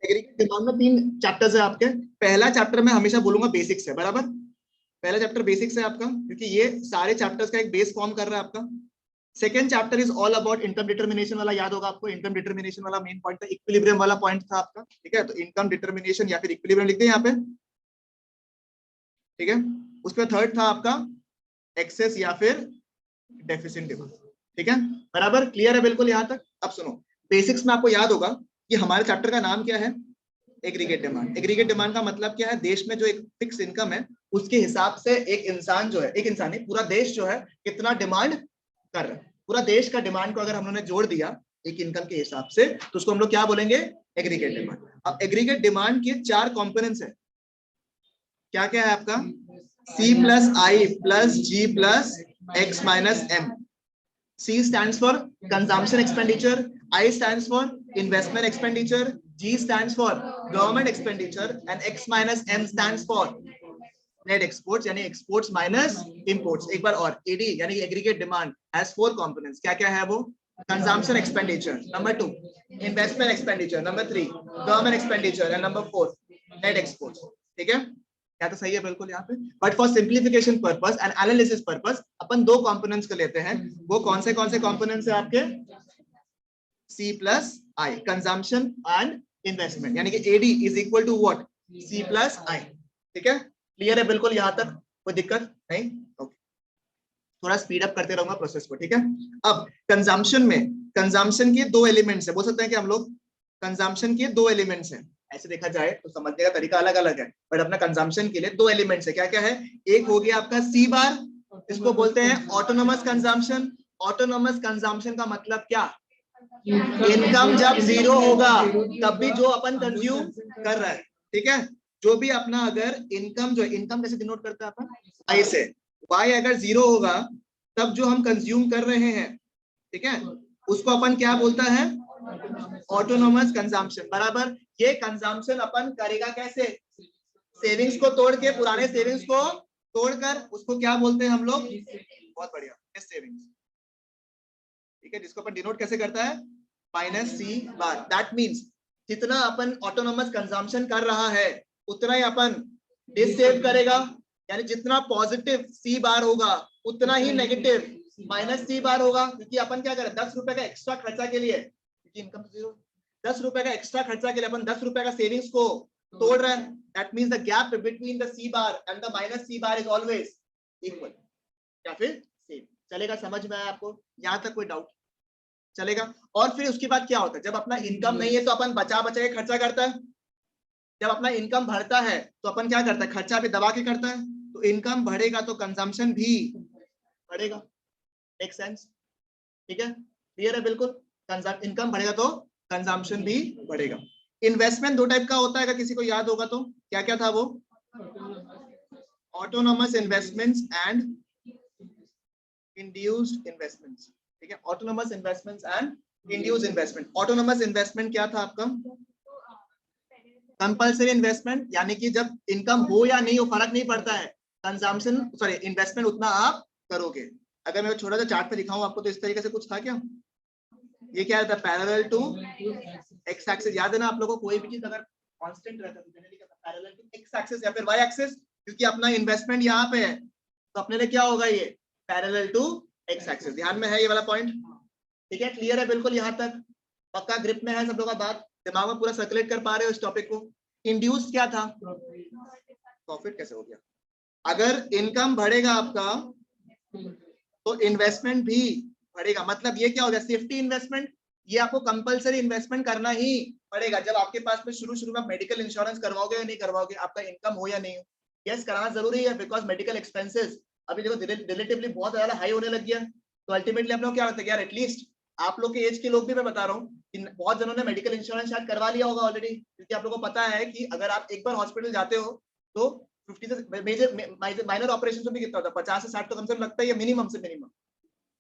Aggregate demand में 3 chapters है आपके। पहला चैप्टर मैं हमेशा बोलूंगा बेसिक्स है, बराबर। पहला चैप्टर बेसिक्स है आपका, क्योंकि ये सारे चैप्टर्स का एक बेस फॉर्म कर रहा है आपका। Second chapter is all about income determination वाला, याद होगा आपको। इनकम डिटर्मिनेशन वाला मेन पॉइंट था, इक्विलिब्रियम वाला पॉइंट था आपका, ठीक है। तो इनकम डिटर्मिनेशन या फिर इक्विलिब्रियम लिख दें यहाँ पे, ठीक है। उसके बाद थर्ड था आपका एक्सेस या फिर डेफिसिट डिमांड, ठीक है, बराबर। क्लियर है बिल्कुल यहाँ तक। अब सुनो, बेसिक्स में आपको याद होगा कि हमारे चैप्टर का नाम क्या है, एग्रीगेट डिमांड। एग्रीगेट डिमांड का मतलब क्या है, देश में जो एक फिक्स इनकम है उसके हिसाब से एक इंसान जो है, एक इंसान नहीं, पूरा देश जो है कितना डिमांड कर रहा है, पूरा देश का डिमांड को अगर हम लोगों ने जोड़ दिया एक इनकम के हिसाब से, तो उसको हम लोग क्या बोलेंगे, एग्रीगेट डिमांड। अब एग्रीगेट डिमांड के 4 कंपोनेंट्स है। क्या क्या है आपका, C plus I plus G plus X minus M। C stands for consumption expenditure, I stands for investment expenditure, G stands for government expenditure, and X minus M stands for net exports, यानी exports minus imports। एक बार और, AD यानी aggregate demand has 4 components। क्या क्या है वो, consumption expenditure, number 2 investment expenditure, number 3 government expenditure, and number 4 net exports। ठीक है, क्या तो सही है बिल्कुल यहाँ पे। But for simplification purpose and analysis purpose upon 2 components को लेते हैं। वो कौन से कंपोनेंट्स है आपके, C plus I, consumption and investment, यानी कि AD is equal to what, C plus I. ठीक है, क्लियर है बिल्कुल यहाँ तक, कोई दिक्कत नहीं। ओके, थोड़ा स्पीड अप करते रहूंगा प्रोसेस को, ठीक है। अब कंजम्पशन में, कंजम्पशन के 2 एलिमेंट्स है, बोल सकते हैं कि हम लोग कंजम्पशन के 2 एलिमेंट्स हैं। ऐसे देखा जाए तो समझने का तरीका अलग अलग है, बट अपना कंजम्पशन के लिए 2 एलिमेंट्स है। क्या क्या है, एक हो गया आपका C बार, इसको बोलते हैं ऑटोनोमस कंजम्पशन। ऑटोनोमस कंजम्पशन का मतलब क्या, इनकम जब 0 होगा तब भी जो अपन कंज्यूम कर रहा है, ठीक है। जो भी अपना अगर इनकम, जो इनकम कैसे डिनोट करता है अपन, आई से, Y अगर 0 होगा तब जो हम कंज्यूम कर रहे हैं, ठीक है, उसको अपन क्या बोलता है, ऑटोनोमस कंजम्पशन, बराबर। ये कंजम्पशन अपन करेगा कैसे, सेविंग्स को तोड़ के, पुराने सेविंग्स को तोड़कर, उसको क्या बोलते हैं हम लोग, बहुत बढ़िया, सेविंग्स, ठीक है, जिसको अपन डिनोट कैसे करता है, minus C bar. That means जितना अपन ऑटोनोमस कंजम्पशन कर रहा है उतना ही अपन डिस सेव करेगा, यानी जितना पॉजिटिव C बार होगा उतना ही नेगेटिव माइनस C बार होगा। क्योंकि अपन क्या करें, 10 रुपए का एक्स्ट्रा खर्चा के लिए, क्योंकि इनकम 0, 10 रुपए का एक्स्ट्रा खर्चा के लिए अपन 10 रुपए का सेविंग्स को तोड़ रहे हैं। That means the gap between the C bar and the minus C bar is always equal, या फिर सेम। चलेगा, समझ में आया आपको यहाँ तक, कोई डाउट चलेगा। और फिर उसके बाद क्या होता है, जब अपना इनकम नहीं है तो अपन बचा बचा के खर्चा करता है। जब अपना इनकम बढ़ता है तो अपन क्या करता है, खर्चा भी दबा के करता है। तो इनकम बढ़ेगा तो कंजम्पशन भी बढ़ेगा, मेक सेंस, ठीक है, क्लियर है बिल्कुल। इनकम बढ़ेगा तो कंजम्पशन भी बढ़ेगा। इन्वेस्टमेंट 2 टाइप का होता है, अगर किसी को याद होगा तो, क्या क्या था वो, autonomous investments and induced investments, ठीक है, autonomous investments and induced investment. Autonomous investment क्या था आपका, कंपल्सरी इन्वेस्टमेंट, यानी कि जब इनकम हो या नहीं हो फर्क नहीं पड़ता है, कंजम्पशन सॉरी इन्वेस्टमेंट उतना आप करोगे। अगर मैं छोटा सा चार्ट पे दिखाऊं आपको तो इस तरीके से कुछ था क्या, ये क्या था, पैरेलल टू एक्स एक्सिस। याद है ना आप लोगों को, कोई भी चीज अगर कांस्टेंट रहता है तो जनरली क्या होता है, पैरेलल टू एक्स एक्सिस या फिर वाई एक्सिस। क्योंकि अपना इन्वेस्टमेंट यहाँ पे है तो अपने लिए क्या होगा, ये पैरेलल टू एक्स एक्सिस। ध्यान में है ये वाला पॉइंट, ठीक है, क्लियर है बिल्कुल यहाँ तक, पक्का ग्रिप में है सब लोग का, बात दिमाग में पूरा सर्कुलेट कर पा रहे हो इस टॉपिक को। इंड्यूस क्या था, प्रॉफिट कैसे हो गया। अगर इनकम बढ़ेगा आपका तो इन्वेस्टमेंट भी बढ़ेगा। मतलब ये क्या हो गया, सेफ्टी इन्वेस्टमेंट। ये आपको कंपलसरी इन्वेस्टमेंट करना ही पड़ेगा। जब आपके पास में शुरू में मेडिकल इंश्योरेंस करवाओगे या नहीं करवाओगे, आपका इनकम हो या नहीं हो, यस कराना जरूरी है, बिकॉज मेडिकल एक्सपेंसेस अभी देखो रिलेटिवली बहुत ज्यादा हाई होने लग गया। तो अल्टीमेटली आप लोग क्या होता है यार, एटलीस्ट आप लोग के एज के लोग भी, मैं बता रहा हूँ कि बहुत जनों ने मेडिकल इंश्योरेंस शायद करवा लिया होगा ऑलरेडी, क्योंकि आप लोगों को पता है कि अगर आप एक बार हॉस्पिटल जाते हो तो 50 से मेजर माइनर ऑपरेशन में भी कितना होता है, 50 से 60 तो कम से कम लगता है, या मिनिमम से मिनिमम,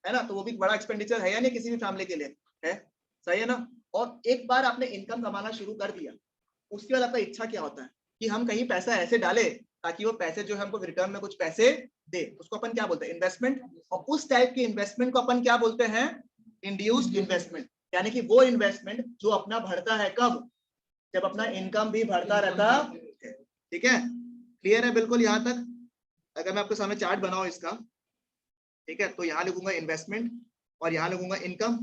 है ना। तो वो भी बड़ा एक्सपेंडिचर है या नहीं किसी भी फैमिली के लिए, है, सही है ना। और एक बार आपने इनकम कमाना शुरू कर दिया, उसके बाद आपका इच्छा क्या होता है कि हम कहीं पैसा ऐसे डाले ताकि वो पैसे जो है हमको रिटर्न में कुछ पैसे दे, उसको अपन क्या बोलते हैं, इन्वेस्टमेंट। और उस टाइप के इन्वेस्टमेंट को अपन क्या बोलते हैं, इंड्यूस्ड इन्वेस्टमेंट, यानी कि वो इन्वेस्टमेंट जो अपना बढ़ता है कब, जब अपना इनकम भी बढ़ता रहता है। ठीक है, क्लियर है बिल्कुल यहाँ तक? अगर मैं आपके सामने चार्ट बनाऊं इसका, ठीक है, तो यहाँ लिखूंगा इन्वेस्टमेंट और यहाँ लिखूंगा इनकम,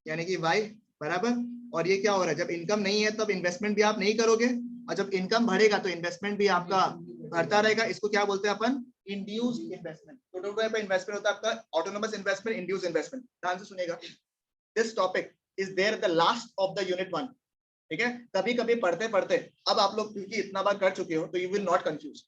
यानी कि वाई बराबर। और ये क्या हो रहा है, जब इनकम नहीं है तब इन्वेस्टमेंट भी आप नहीं करोगे, और जब इनकम बढ़ेगा तो इन्वेस्टमेंट भी आपका बढ़ता रहेगा। इसको क्या बोलते हैं अपन, इंड्यूस्ड इन्वेस्टमेंट। टोटल टाइप का इन्वेस्टमेंट होता है आपका ऑटोनोमस इन्वेस्टमेंट, इंड्यूस्ड इन्वेस्टमेंट। ध्यान से सुनिएगा, this topic is there the last of the unit 1। ठीक है, कभी कभी पढ़ते पढ़ते अब आप लोग क्योंकि इतना बार कर चुके हो तो you will not confuse,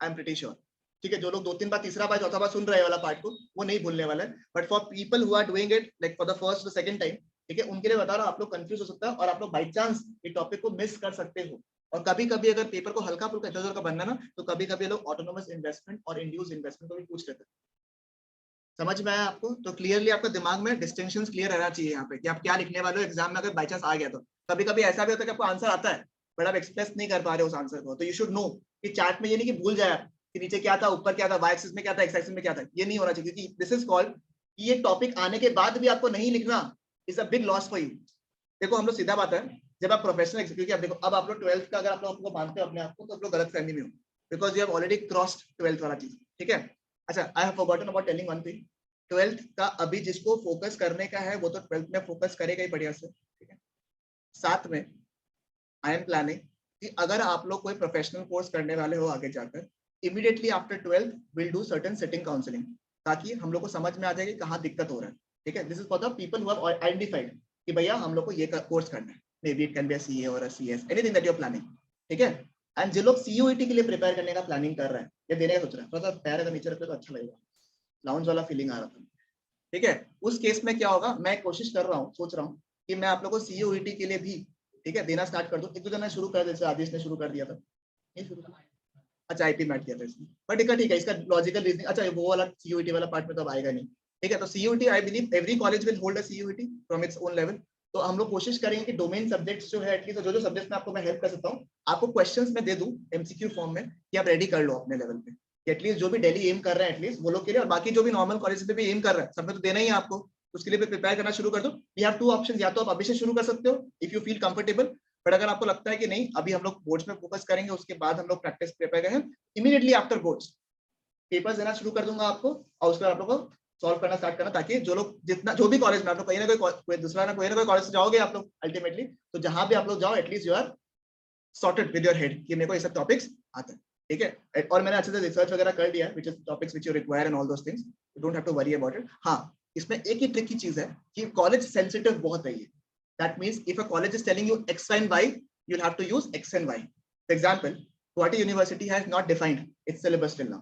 I am pretty sure. ठीक है, जो लोग 2-3 बार, तीसरा बार, चौथा बार सुन रहे वाला पार्ट को, वो नहीं भूलने वाला है। But for people who are doing it like for the first second time, ठीक है, उनके लिए बता रहा हूं, आप लोग कंफ्यूज हो सकता है और आप लोग बाई चांस ये टॉपिक को मिस कर सकते हो। और कभी कभी अगर पेपर को हल्का फुल्का इधर उधर का बनना ना, तो कभी कभी लोग ऑटोनोमस इन्वेस्टमेंट और इंड्यूस्ड इन्वेस्टमेंट को भी पूछ लेते हैं। समझ में आया आपको? तो क्लियरली आपका दिमाग में डिस्टिंक्शंस क्लियर रहना चाहिए यहाँ पे कि आप क्या लिखने वाले हो एग्जाम में, अगर बाई चांस आ गया तो। कभी कभी ऐसा भी होता है कि आपको आंसर आता है बट आप एक्सप्रेस नहीं कर पा रहे हो उस आंसर को, तो यू शुड नो कि चार्ट में ये नहीं कि भूल जाए कि नीचे क्या था, ऊपर क्या था, वाई एक्सिस में क्या था, एक्स एक्सिस में क्या था, ये नहीं होना चाहिए, क्योंकि दिस इज कॉल्ड, ये टॉपिक आने के बाद भी आपको नहीं लिखना is a big loss for you. देखो हम लोग सीधा बात है, जब आप प्रोफेशनल क्योंकि आप देखो अब आप लोग 12th का अगर आप लोग मानते हो अपने आप को, तो आप लोग गलत फहमी में हो, because you have already crossed 12th वाला चीज। ठीक है, अच्छा, I have forgotten about telling one thing, 12th का अभी जिसको फोकस करने का है वो तो 12th में फोकस करेगा ही बढ़िया से। ठीक है, साथ में आई एम प्लानिंग कि अगर आप लोग कोई प्रोफेशनल कोर्स करने वाले हो आगे जाकर, immediately after 12th will do certain setting counselling, ताकि हम लोग को समझ में आ जाए कि कहाँ दिक्कत हो रहा है। ठीक है, this is for the people who have identified कि भैया हम लोग को ये कोर्स करना है, may be it can be a CA और a CS, anything that you are planning. ठीक है, एंड जो लोग सीयूईटी के लिए प्रिपेयर करने का प्लानिंग कर रहे हैं या देने का सोच रहे हैं, थोड़ा सा पैर अगर नीचे रखे तो अच्छा लगेगा, लाउंज वाला फीलिंग आ रहा था। ठीक है, उस केस में क्या होगा, मैं कोशिश कर रहा हूँ, सोच रहा हूँ कि मैं आप लोगों को सीयूईटी के लिए भी, ठीक है, देना स्टार्ट कर दूं। एक दो जना शुरू कर, जैसे आदेश ने शुरू कर दिया था, नहीं शुरू, अच्छा आईपी मैट किया था इसने, बट ठीक है, इसका लॉजिकल रीजनिंग, अच्छा वो वाला सीयूईटी वाला पार्ट में तो अब आएगा नहीं। ठीक है, तो CUET I believe every college will hold a CUET from its own level. तो हम लोग कोशिश करेंगे कि डोमेन सब्जेक्ट्स जो है एटलीस्ट, जो जो सब्जेक्ट में आपको मैं हेल्प कर सकता हूँ, आपको क्वेश्चंस में दे दूं एमसीक्यू फॉर्म में, कि आप रेडी कर लो अपने लेवल पे, एटलीस्ट जो भी डेली एम कर रहे हैं एटलीस्ट वो लोग के लिए, और बाकी जो भी नॉर्मल कॉलेज पे भी एम कर रहे हैं, सब में तो देना ही है आपको, उसके लिए भी प्रिपेयर करना शुरू कर दो। वी हैव टू ऑप्शन, या तो आप अभी से शुरू कर सकते हो if you feel comfortable, but अगर आपको लगता है कि नहीं अभी हम लोग बोर्ड्स में फोकस करेंगे, उसके बाद हम लोग प्रैक्टिस प्रिपेयर करेंगे, इमीडिएटली आफ्टर बोर्ड्स पेपर्स देना शुरू कर दूंगा आपको, और उसके बाद आप लोग को सॉल्व करना स्टार्ट करना, ताकि जो लोग जितना जो भी कॉलेज में आप लोग कहीं ना कोई दूसरा ना कोई कॉलेज से जाओगे आप लोग अल्टीमेटली, तो जहां भी आप लोग जाओ at least you are sorted with your head कि मेरे को ये सब टॉपिक्स आते हैं। ठीक है, और मैंने अच्छे से रिसर्च वगैरह कर लिया, which is topics which you require and all those things, you don't have to worry about it. हाँ, इसमें एक ही ट्रिक की चीज है कि कॉलेज सेंसिटिव बहुत है ये, that means if a college is telling you x and y, you'll have to use x and y. For example, Guwahati University has not defined its syllabus till now.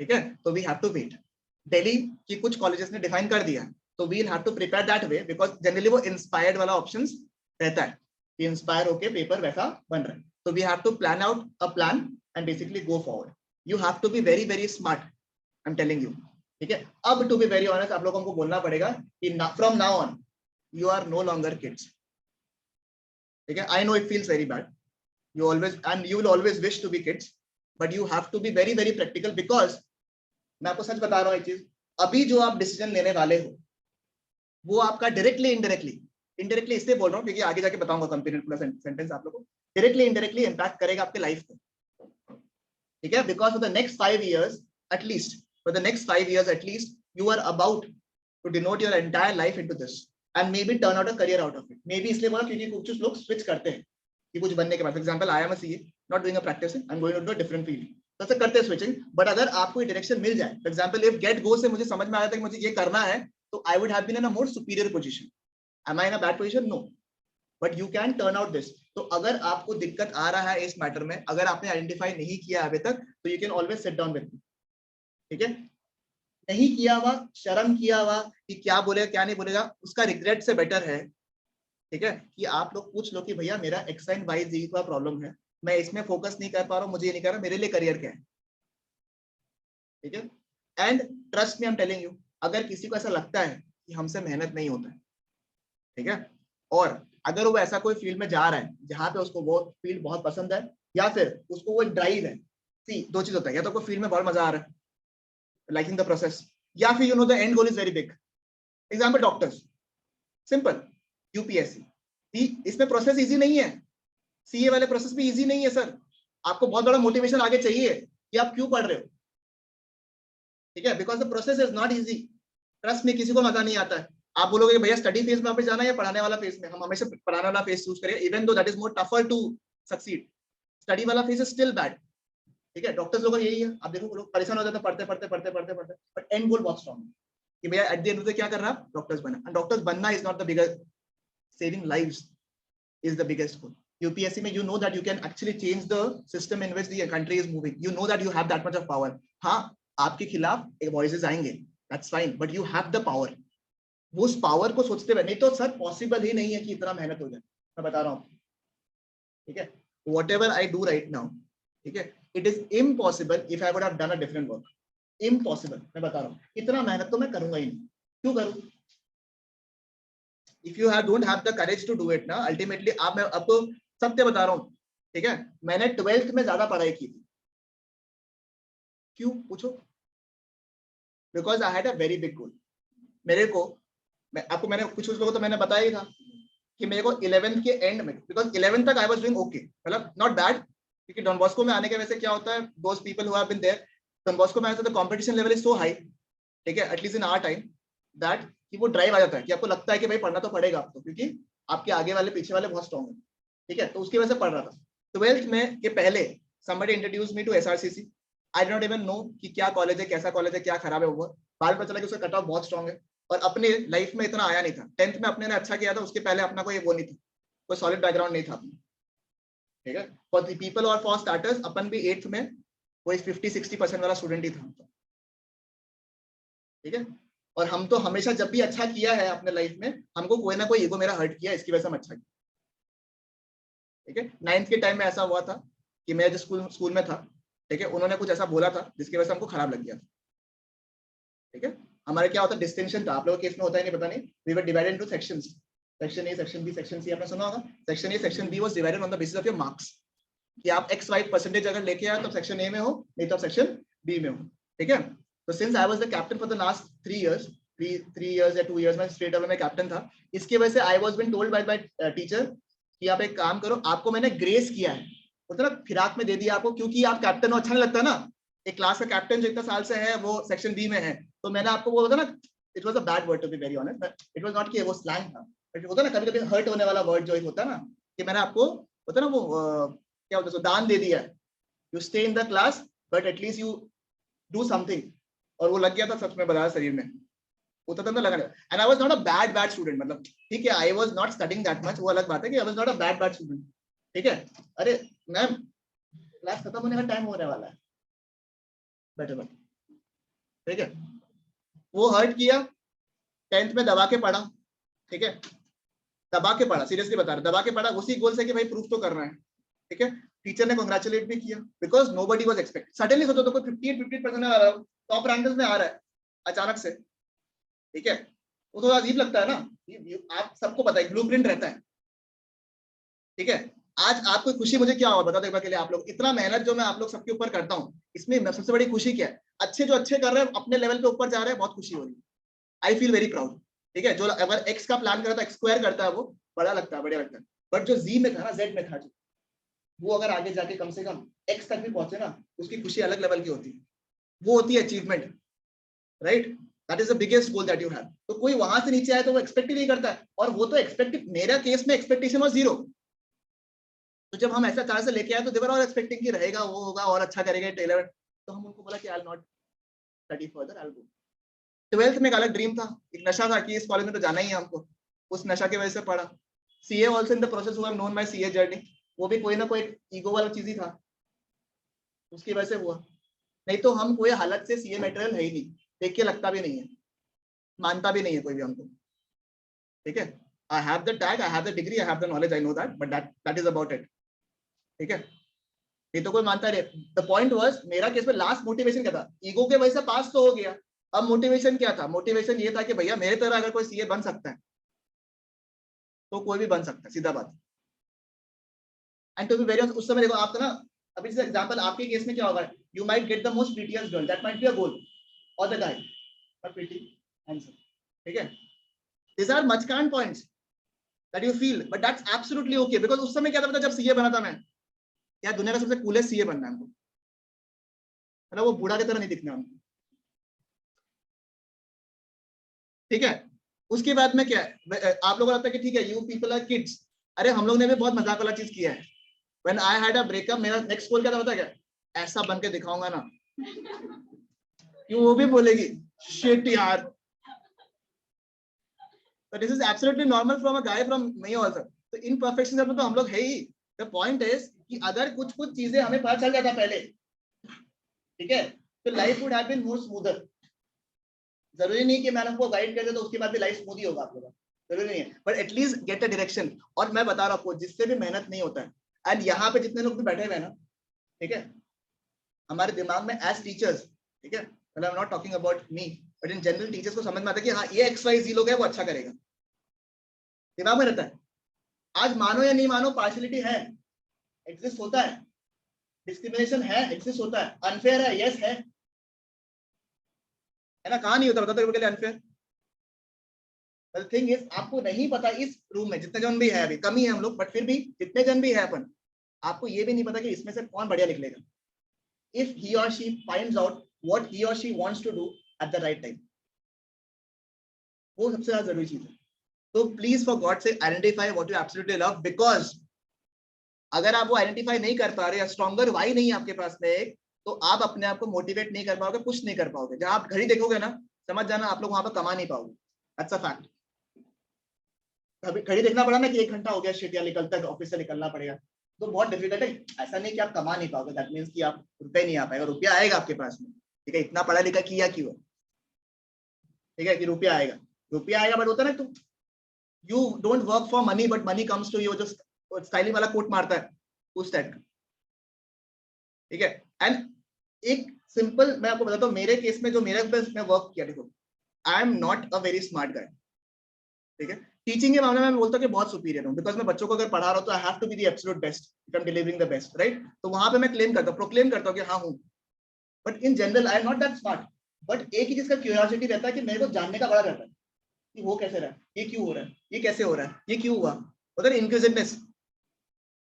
ठीक है, तो we have to wait. Delhi की कुछ colleges ने define कर दिया, तो we have to prepare that way, because generally वो इंस्पायर्ड वाला ऑप्शंस रहता है कि इंस्पायर होके पेपर वैसा बन रहा है। तो we have to plan out a plan and basically go forward. You have to be very very smart, I am telling you. ठीक है, अब टू बी वेरी ऑनेस्ट आप लोगों को बोलना पड़ेगा कि from now on you are no longer kids. ठीक है, I know it feels very bad, you always and you will always wish to be kids, but you have to be very very practical, because मैं आपको सच बता रहा हूँ एक चीज, अभी जो आप डिसीजन लेने वाले हो वो आपका डायरेक्टली इनडायरेक्टली इसलिए बोल रहा हूँ क्योंकि आगे जाके बताऊंगा कंप्लीट पूरा सेंटेंस आप लोगों को, डायरेक्टली इनडायरेक्टली इंपैक्ट करेगा आपके लाइफ को। ठीक है, because for the next 5 years at least you are about to devote your entire life into this and maybe turn out a career out of it. maybe इसलिए बोला क्योंकि कुछ लोग स्विच करते हैं कि कुछ बनने के बाद, for example I am a CA not doing a practice, I am going to do a different field, तो ऐसे करते हैं स्विचिंग। बट अगर आपको डायरेक्शन मिल जाए, for example if get go से मुझे समझ में आया था कि मुझे ये करना है, तो I would have been in a more superior position. Am I in a bad position? No, but you can turn out this. तो अगर आपको दिक्कत आ रहा है इस मैटर में, अगर आपने आइडेंटिफाई नहीं किया अभी तक, तो you can always sit down with me. ठीक है, नहीं किया हुआ, शर्म किया हुआ कि क्या बोलेगा क्या नहीं बोलेगा, उसका रिग्रेट से बेटर है, ठीक है, कि आप लोग पूछ लो कि भैया मेरा एक्स एंड वाई जी का प्रॉब्लम है, मैं इसमें फोकस नहीं कर पा रहा हूँ, मुझे ये नहीं कर रहा, मेरे लिए करियर क्या है। ठीक है, and trust me I am telling you, अगर किसी को ऐसा लगता है कि हमसे मेहनत नहीं होता है, ठीक है, और अगर वो ऐसा कोई फील्ड में जा रहा है जहां पे उसको वो फील्ड बहुत पसंद है, या फिर उसको वो ड्राइव है, सी दो चीज होता है, या तो कोई फील्ड में बहुत मजा आ रहा है, लाइकिंग द प्रोसेस, या फिर you know the end goal is very big. Example doctors, simple, UPSC, इसमें प्रोसेस इजी नहीं है, सीए वाले प्रोसेस भी इजी नहीं है सर। आपको बहुत बड़ा मोटिवेशन आगे चाहिए कि आप क्यों पढ़ रहे हो, ठीक है, because the process is not easy. Trust में किसी को मजा नहीं आता है। आप बोलोगे भैया स्टडी फेज में वापस जाना है या पढ़ाने वाला फेज में, हम हमेशा पढ़ाने वाला फेज चूज करें, even though that is more tougher to succeed. Study वाला फेज इज स्टिल बैड, ठीक है। डॉक्टर्स लोग यही है, आप देखो लोग परेशान हो जाते हैं पढ़ते पढ़ते पढ़ते पढ़ते पढ़ते, बट एंड गोल बहुत स्ट्रॉन्ग है कि भैया एट द एंड क्या कर रहा है, डॉक्टर्स बना। एंड डॉक्टर्स बनना is not the biggest, saving lives is the biggest goal. UPSC में you know that you can actually change the system in which the country is moving. You know that you have that much of power. हाँ, आपके खिलाफ एक voices आएंगे, that's fine, but you have the power. वो उस power को सोचते हुए, नहीं तो सर पॉसिबल ही नहीं है कि इतना मेहनत हो जाए, मैं बता रहा हूँ, ठीक है। Whatever I do right now, ठीक है, it is impossible if I would have done a different work. Impossible, मैं बता रहा हूँ, इतना मेहनत तो मैं करूंगा ही नहीं, क्यों करूँ? If you don't have the courage to do it ना, ultimately आप, मैं आपको सत्य बता रहा हूँ, ठीक है, मैंने 12th में ज्यादा पढ़ाई की थी, क्यों पूछो? Because I had a very big goal. मेरे को, मैं आपको, मैंने कुछ लोगों तो मैंने बताया ही था कि मेरे को 11th के एंड में, बिकॉज 11th तक आई वाज डूइंग ओके, मतलब नॉट बैड, क्योंकि डॉन बॉस्को में आने के वजह से क्या होता है, those people who have been there, Don Bosco में आने से the competition level is so high, ठीक है, at least in our time, that कि वो ड्राइव आ जाता है कि आपको लगता है कि भाई पढ़ना तो पड़ेगा आपको, क्योंकि आपके आगे वाले पीछे वाले बहुत स्ट्रॉन्ग है, ठीक है, तो उसकी वजह से पढ़ रहा था। 12th में के पहले somebody introduced me to SRCC. I did not even know कि क्या कॉलेज है, कैसा कॉलेज है, क्या खराब है, वो बाद में पता चला कि उसका कट ऑफ बहुत स्ट्रॉन्ग है, और अपने लाइफ में इतना आया नहीं था। 10th में अपने ने अच्छा किया था, उसके पहले अपना कोई वो नहीं था, कोई सॉलिड बैकग्राउंड नहीं था अपना, ठीक है। फॉर द पीपल और फॉर स्टार्टर्स, अपन भी 8th में कोई 50-60% वाला स्टूडेंट ही था, ठीक है। और हम तो हमेशा जब भी अच्छा किया है अपने लाइफ में, हमको कोई ना कोई ईगो मेरा हर्ट किया, इसकी वजह से हम अच्छा किया, ठीक है। 9th के टाइम में ऐसा हुआ था कि मैं जिस स्कूल में था, ठीक है, उन्होंने कुछ ऐसा बोला था जिसकी वजह से हमको खराब लग गया था, ठीक है। हमारे क्या होता है, डिस्टिंक्शन था, आप लोगों के केस में होता है नहीं पता नहीं, we were divided into sections, section A, section B, section C, आपने सुना होगा। Section A, section B was divided on the basis of your marks, कि आप XY परसेंटेज अगर लेके आए तो सेक्शन ए में हो, नहीं तो आप सेक्शन बी में हो, ठीक है। तो since I was the captain for the last 3 years, 3 years या 2 इयर्स में स्टेट लेवल में कैप्टन था, इसकी वजह से I was been told by teacher कि आप एक काम करो, आपको मैंने ग्रेस किया है, मतलब फिराक में दे दिया आपको, क्योंकि आप कैप्टन हो, अच्छा नहीं लगता ना, एक क्लास का कैप्टन जो इतना साल से है वो सेक्शन बी में है, तो मैंने आपको वो होता ना, it was a bad word to be very honest, it was not कि वो स्लैंग था, बट होता ना कभी कभी हर्ट होने वाला वर्ड जो होता है ना, कि मैंने आपको होता ना वो क्या होता है, दान दे दिया, you stay in the class but at least you do something, और वो लग गया था सच में बताया शरीर में, होता था ना लगा। And I was not a bad student, मतलब ठीक है, I was not studying that much, वो अलग बात है कि I was not a bad student, ठीक है। अरे मैम क्लास खत्म होने का टाइम होने वाला है, बैठे बैठे, ठीक है। वो हर्ट किया, 10th में दबा के पढ़ा, ठीक है, दबा के पढ़ा, सीरियसली बता रहा, दबा के पढ़ा उसी गोल से कि भाई प्रूफ तो करना है, ठीक है। टीचर ने कांग्रेचुलेट भी किया, because nobody was expect, suddenly सोचो तो कोई 58% टॉप रैंकर्स में आ रहा है अचानक से, ठीक है, वो तो अजीब लगता है ना, आप सबको पता है ब्लूप्रिंट रहता है, ठीक है। आज आपको खुशी मुझे क्या हुआ बता दो एक बार के लिए, आप लोग इतना मेहनत जो मैं आप लोग सबके ऊपर करता हूँ, इसमें सबसे बड़ी खुशी क्या है, अच्छे जो अच्छे कर रहे हैं अपने लेवल पे ऊपर जा रहे हैं, बहुत खुशी हो रही है, आई फील वेरी प्राउड, ठीक है। जो अगर एक्स का प्लान करता है, एक्स स्क्वायर करता है, वो बड़ा लगता है, बढ़िया लगता है, बट जो जी में था ना, जेड में था जो, वो अगर आगे जाके कम से कम एक्स तक भी पहुंचे ना, उसकी खुशी अलग लेवल की होती है, वो होती है achievement, right, that is the biggest goal that you have. तो कोई वहां से नीचे आए तो वो एक्सपेक्ट ही नहीं करता है, और वो तो एक्सपेक्टेड, मेरा केस में एक्सपेक्टेशन वाज 0, तो जब हम ऐसा तरह से लेके आए तो देवर और एक्सपेक्टिंग कि रहेगा, वो होगा और अच्छा करेगा टेलर, तो हम उनको बोला कि I will not study further, I will go. 12th में एक अलग ड्रीम था, एक नशा था कि इस कॉलेज में तो जाना ही है हमको, उस नशा की वजह से पढ़ा। CA also in the process who have known my CA journey, वो भी कोई ना कोई ईगो वाला चीज ही था, उसकी वजह से हुआ, नहीं तो हम कोई हालत से सीए मटेरियल है ही नहीं, देख के लगता भी नहीं है, मानता भी नहीं है कोई भी हमको, ठीक है। I have the tag, I have the degree, I have the knowledge, I know that, but that is about it, ठीक है। ये तो कोई मानता नहीं। द पॉइंट वाज, मेरा केस में लास्ट मोटिवेशन क्या था, ईगो के वजह से पास तो हो गया, अब मोटिवेशन क्या था, मोटिवेशन ये था कि भैया मेरे तरह अगर कोई सीए बन सकता है तो कोई भी बन सकता है, सीधा बात। And to be very honest, उस समय देखो आपका ना, अभी जैसे एग्जांपल आपके केस में क्या होगा, you might get the most prettiest girl, that might be a goal, और the guy but pretty handsome, ठीक है, this are much count points, that you feel, but that's absolutely okay, because उस समय क्या था जब सीए बना था मैं, यार दुनिया का सबसे कूलेस्ट सीए बनना है हमको, मतलब वो बूढ़ा की तरह नहीं दिखना हमको, ठीक है। उसके बाद में क्या है, आप लोगों को लगता है कि ठीक है यू पीपल आर किड्स, अरे हम लोग ने भी बहुत मजाक वाला चीज किया है। When I had a breakup, मेरा नेक्स्ट गोल क्या था पता है क्या, ऐसा बन के दिखाऊंगा ना, क्यों वो भी बोलेगी शिट यार। So this is absolutely normal from a guy from me also. तो imperfection में तो हम लोग है ही। The point is कि अगर कुछ कुछ चीजें हमें पता चल जाता पहले, ठीक है, तो life would have been more smoother. जरूरी नहीं कि मैंने आपको गाइड कर दिया तो उसके बाद भी लाइफ स्मूथ ही होगा आप लोगों का, जरूरी नहीं है, but at least get a direction. और मैं बता रहा हूँ आपको, जिससे भी मेहनत नहीं होता है, एंड यहाँ पे जितने लोग भी बैठे हुए हैं ना, ठीक है, हमारे दिमाग में एज टीचर्स, ठीक है, मतलब I am not talking about me, but in general teachers को समझ में आता है कि हाँ ये XYZ लोग है वो अच्छा करेगा, दिमाग में रहता है। आज मानो या नहीं मानो, पार्शियलिटी है, एग्जिस्ट होता है, डिस्क्रिमिनेशन है, एग्जिस्ट होता है, अनफेयर है, यस है ना, कहाँ नहीं होता बताते के लिए अनफेयर। The thing is, आपको नहीं पता इस रूम में जितने जन भी है, अभी कमी है हम लोग, बट फिर भी जितने जन भी है अपन, आपको ये भी नहीं पता कि इसमें से कौन बढ़िया निकलेगा। If he or she finds out what he or she wants to do at the right time, वो सबसे ज्यादा जरूरी चीज है। तो प्लीज फॉर गॉड से identify what you absolutely love, because अगर आप वो आइडेंटिफाई नहीं कर पा रहे या स्ट्रॉन्गर वाई नहीं है आपके पास में, तो आप अपने आप को मोटिवेट नहीं कर पाओगे, पुश नहीं कर पाओगे। जहां आप घड़ी देखोगे ना, समझ जाना आप लोग वहां पर कमा नहीं पाओगे, दैट्स अ फैक्ट। घड़ी देखना पड़ा ना कि 1 घंटा हो गया, शिट यार निकलता है, ऑफिस से निकलना पड़ेगा, तो बहुत डिफिकल्ट है। ऐसा नहीं कि आप कमा नहीं पाओगे, दैट मींस कि आप रुपए नहीं आ पाएगा, रुपया आएगा आपके पास में, ठीक है, इतना पढ़ा लिखा किया क्यों, ठीक है, कि रुपया आएगा, रुपया आएगा, बट होता है ना, तो you don't work for money but money comes to you, जो स्टाइलिंग वाला कोट मारता है उस टाइप का, ठीक है। एंड एक सिंपल मैं आपको बताता हूँ, मेरे केस में जो मेरे मैं वर्क किया, देखो I am not a very smart guy, ठीक है, टीचिंग के मामले में मैं बोलता हूँ कि बहुत सुपीरियर हूँ, बिकॉज मैं बच्चों को अगर पढ़ा रहा हूँ तो I have to be the absolute best, if I am delivering the best, right. तो वहां पे मैं क्लेम करता हूँ, प्रोक्लेम करता हूँ कि हाँ हूँ, but in general I am not that smart. But एक ही चीज का क्यूरियोसिटी रहता है कि मेरे को जानने का बड़ा रहता है कि वो कैसे रहा है, ये क्यों हो रहा है, ये कैसे हो रहा है, ये क्यों हुआ, उधर इंक्विजिटिवनेस,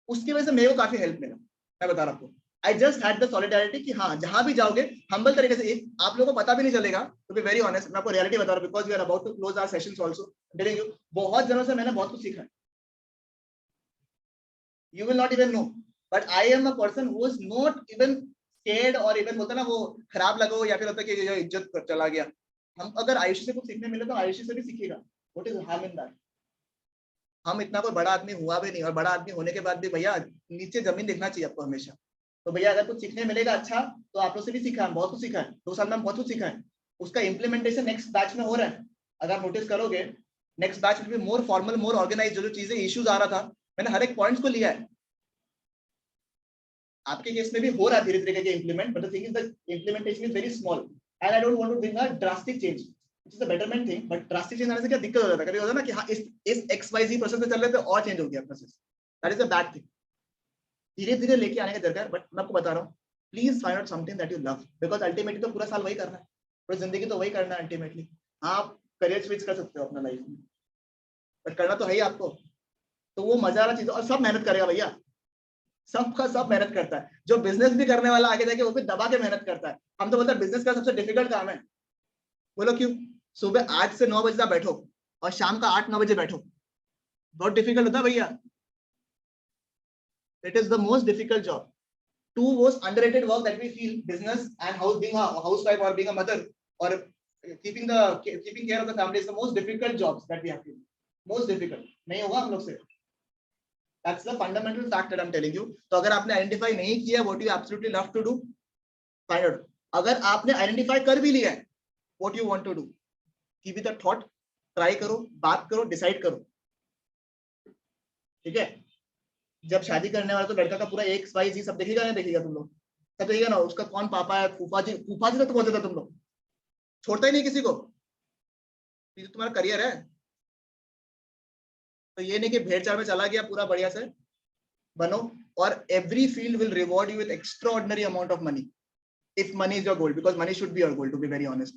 उसकी वजह से मेरे को काफी हेल्प मिला। मैं बता रहा हूँ आपको, I just had the solidarity कि हाँ जहां भी जाओगे हम्बल तरीके से, आप लोगों को पता भी नहीं चलेगा, टू बी वेरी ऑनेस्ट, मैं आपको रियलिटी बता रहा हूँ, because we are about to close our sessions also, telling you, बहुत जनों से मैंने बहुत कुछ सीखा है, you will not even know, but I am a person who is not even scared, और इवन बोलता ना वो खराब लगा हो या फिर होता है कि इज्जत चला गया। हम अगर आयुषी से कुछ सीखने मिले तो आयुषी से भी सीखेगा, what is harm in that. हम इतना कोई बड़ा आदमी हुआ भी नहीं, और बड़ा आदमी होने के बाद भी भैया नीचे जमीन देखना चाहिए आपको हमेशा। तो भैया अगर कुछ सीखने मिलेगा अच्छा, तो आप लोग से भी सीखा है, बहुत कुछ सीखा है, 2 साल में हम बहुत कुछ सीखा है, उसका इंप्लीमेंटेशन नेक्स्ट बैच में हो रहा है। अगर आप नोटिस करोगे, next batch will be more formal, more organize, जो चीजें इश्यूज आ रहा था, मैंने हर एक पॉइंट्स को लिया है। आपके केस में भी हो रहा है धीरे धीरे implement, but the thing is the implementation is very small, and I don't want to bring a drastic change, which is a betterment thing, but drastic change आने से क्या दिक्कत हो जाता है, कभी होता है ना कि हाँ इस XYZ प्रोसेस से चल रहे थे और चेंज हो गया process, that is a bad thing. धीरे धीरे लेके आने का दरकार है, बट मैं आपको बता रहा हूँ, please find out something that you love, because ultimately तो पूरा साल वही करना है, पूरी जिंदगी तो वही करना है अल्टीमेटली। आप करियर स्विच कर सकते हो अपना लाइफ में, बट करना तो है ही आपको, तो वो मजा वाला चीज, और सब मेहनत करेगा भैया, सबका सब मेहनत करता है, जो बिजनेस भी करने वाला आगे जाके वो भी दबा के मेहनत करता है। हम तो बोलते हैं बिजनेस का सबसे डिफिकल्ट काम है, बोलो क्यों, सुबह 8 से 9 बजे तक बैठो और शाम का 8-9 बजे बैठो, बहुत डिफिकल्ट होता है भैया, it is the most difficult job. Two most underrated work that we feel, business and being a housewife or being a mother or keeping care of the family is the most difficult jobs that we have to do. Most difficult. नहीं होगा हम लोग से. That's the fundamental fact that I'm telling you. तो अगर आपने identify नहीं किया what you absolutely love to do, find out. अगर आपने identify कर भी लिया है what you want to do, give it a thought, try करो, बात करो, decide करो, ठीक है। जब शादी करने वाला तो लड़का का पूरा XYZ सब देखेगा, नहीं देखेगा तुम लोग, सब देखेगा ना, उसका कौन पापा है, फूफा जी तक बोलते थे तुम लोग, छोड़ता ही नहीं किसी को, ये तुम्हारा करियर है। तो ये नहीं कि भेड़ चाल में चला गया पूरा, बढ़िया से बनो, और every field will reward you with extraordinary amount of money, if money is your goal, because money should be your goal, to be very honest.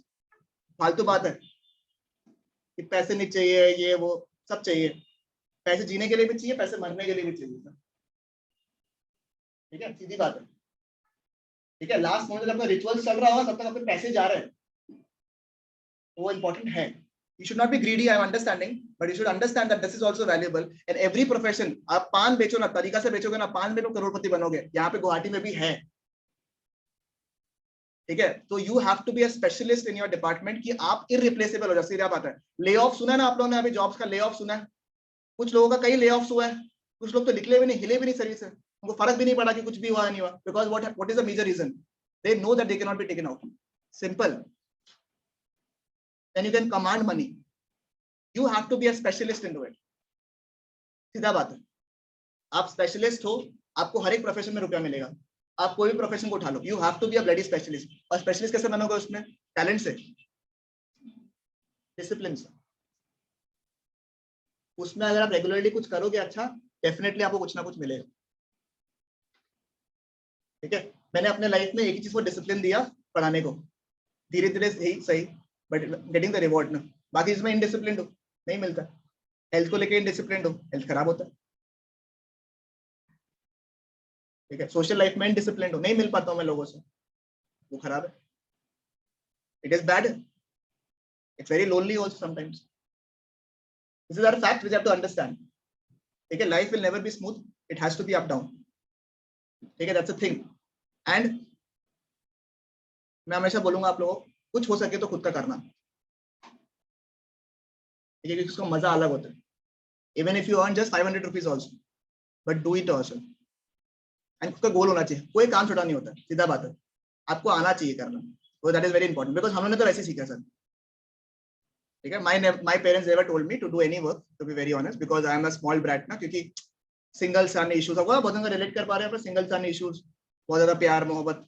फालतू बात है कि पैसे नहीं चाहिए, ये वो सब चाहिए, पैसे जीने के लिए भी चाहिए, पैसे मरने के लिए भी चाहिए सर। ठीक है, सीधी बात है। ठीक है, लास्ट मोमेंट जब अपना रिचुअल चल रहा होगा तब तक अपने पैसे जा रहे हैं, वो इंपॉर्टेंट है। You should not be greedy, I'm understanding, but you should understand that this is also valuable in every profession. आप पान बेचो ना, तरीका से बेचोगे ना, पान में तो करोड़पति बनोगे। यहाँ पे गुवाहाटी में भी है। ठीक है, तो you have to be a specialist in your department कि आप इररिप्लेसेबल हो जाए। सीधा बात है। ले ऑफ सुना है ना आप लोगों ने, अभी जॉब्स का ले ऑफ सुना है? कुछ लोगों का कई ले ऑफ हुआ है, कुछ लोग तो निकले भी नहीं, हिले भी नहीं सर्विस से, उनको फर्क भी नहीं पड़ा कि कुछ भी हुआ नहीं हुआ, because what is the major reason? They know that they can not be taken out. Simple. Then you can command money. You have to be a specialist in it. सीधा बात है। आप स्पेशलिस्ट हो, आपको हर एक प्रोफेशन में रुपया मिलेगा। आप कोई भी प्रोफेशन को उठा लो, you have to be a bloody specialist. और स्पेशलिस्ट कैसे बनोगे उसमें? टैलेंट से, डिसिप्लिन से। उसमें अगर आप रेगुलरली कुछ करोगे अच्छा, डेफिनेटली आपको कुछ ना कुछ मिलेगा। ठीक है, मैंने अपने लाइफ में एक ही चीज को डिसिप्लिन दिया, पढ़ाने को। धीरे धीरे सही, बट गेटिंग द रिवॉर्ड ना। बाकी इसमें इनडिसिप्लिन हो, नहीं मिलता। हेल्थ को लेके इनडिसिप्लिन हो, हेल्थ खराब होता है। ठीक है, सोशल लाइफ में इनडिसिप्लिन हो, नहीं मिल पाता हूं मैं लोगों से, वो खराब है। It is bad, it's very lonely also sometimes. This is our fact which you have to understand. ठीक है, life will never be smooth, it has to be up down. ठीक है, दैट्स अ थिंग। एंड मैं हमेशा बोलूंगा आप लोगों को, कुछ हो सके तो खुद का करना। ठीक है, क्योंकि उसका मजा अलग होता है। Even if you earn just 500 rupees also, but do it also. And उसका गोल होना चाहिए, कोई काम छोटा नहीं होता, सीधा बात है। आपको आना चाहिए करना, तो that is very important, because हमने तो वैसे सीखा सर। ठीक है, my parents never told me to do any work, to be very honest, because I am a small brat ना, क्योंकि सिंगल सन इश्यूज होगा, बहुत ज्यादा रिलेट कर पा रहे हैं, पर सिंगल सन इश्यूज, बहुत ज्यादा प्यार मोहब्बत।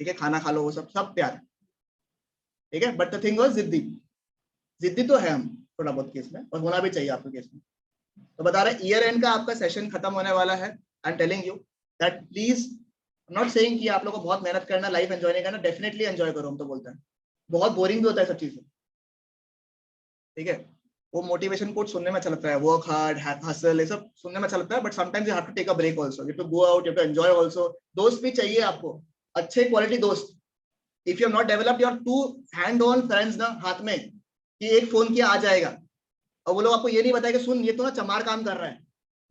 ठीक है, खाना खा लो, वो सब सब प्यार। ठीक है, बट द थिंग वाज जिद्दी। जिद्दी तो है हम थोड़ा बहुत केस में, और होना भी चाहिए आपके केस में। तो बता रहे ईयर एंड का आपका सेशन खत्म होने वाला है। आई am telling you that please, not saying कि आप लोगों को बहुत मेहनत करना, लाइफ एंजॉय नहीं करना, डेफिनेटली एंजॉय करो, हम तो बोलते हैं। बहुत बोरिंग भी होता है सब चीजें। ठीक है, वो मोटिवेशन कोट सुनने में अच्छा लगता है, वर्क हार्ड, हसल, ये सब सुनने में अच्छा लगता है, but sometimes you have to take a break also, you have to go out, you have to enjoy also. दोस्त भी चाहिए आपको, अच्छे क्वालिटी दोस्त। If you have not developed your to hand on friends ना हाथ में, कि एक फोन किया आ जाएगा, और वो लोग आपको ये नहीं बताएगा सुन ये तो ना चमार काम कर रहा है,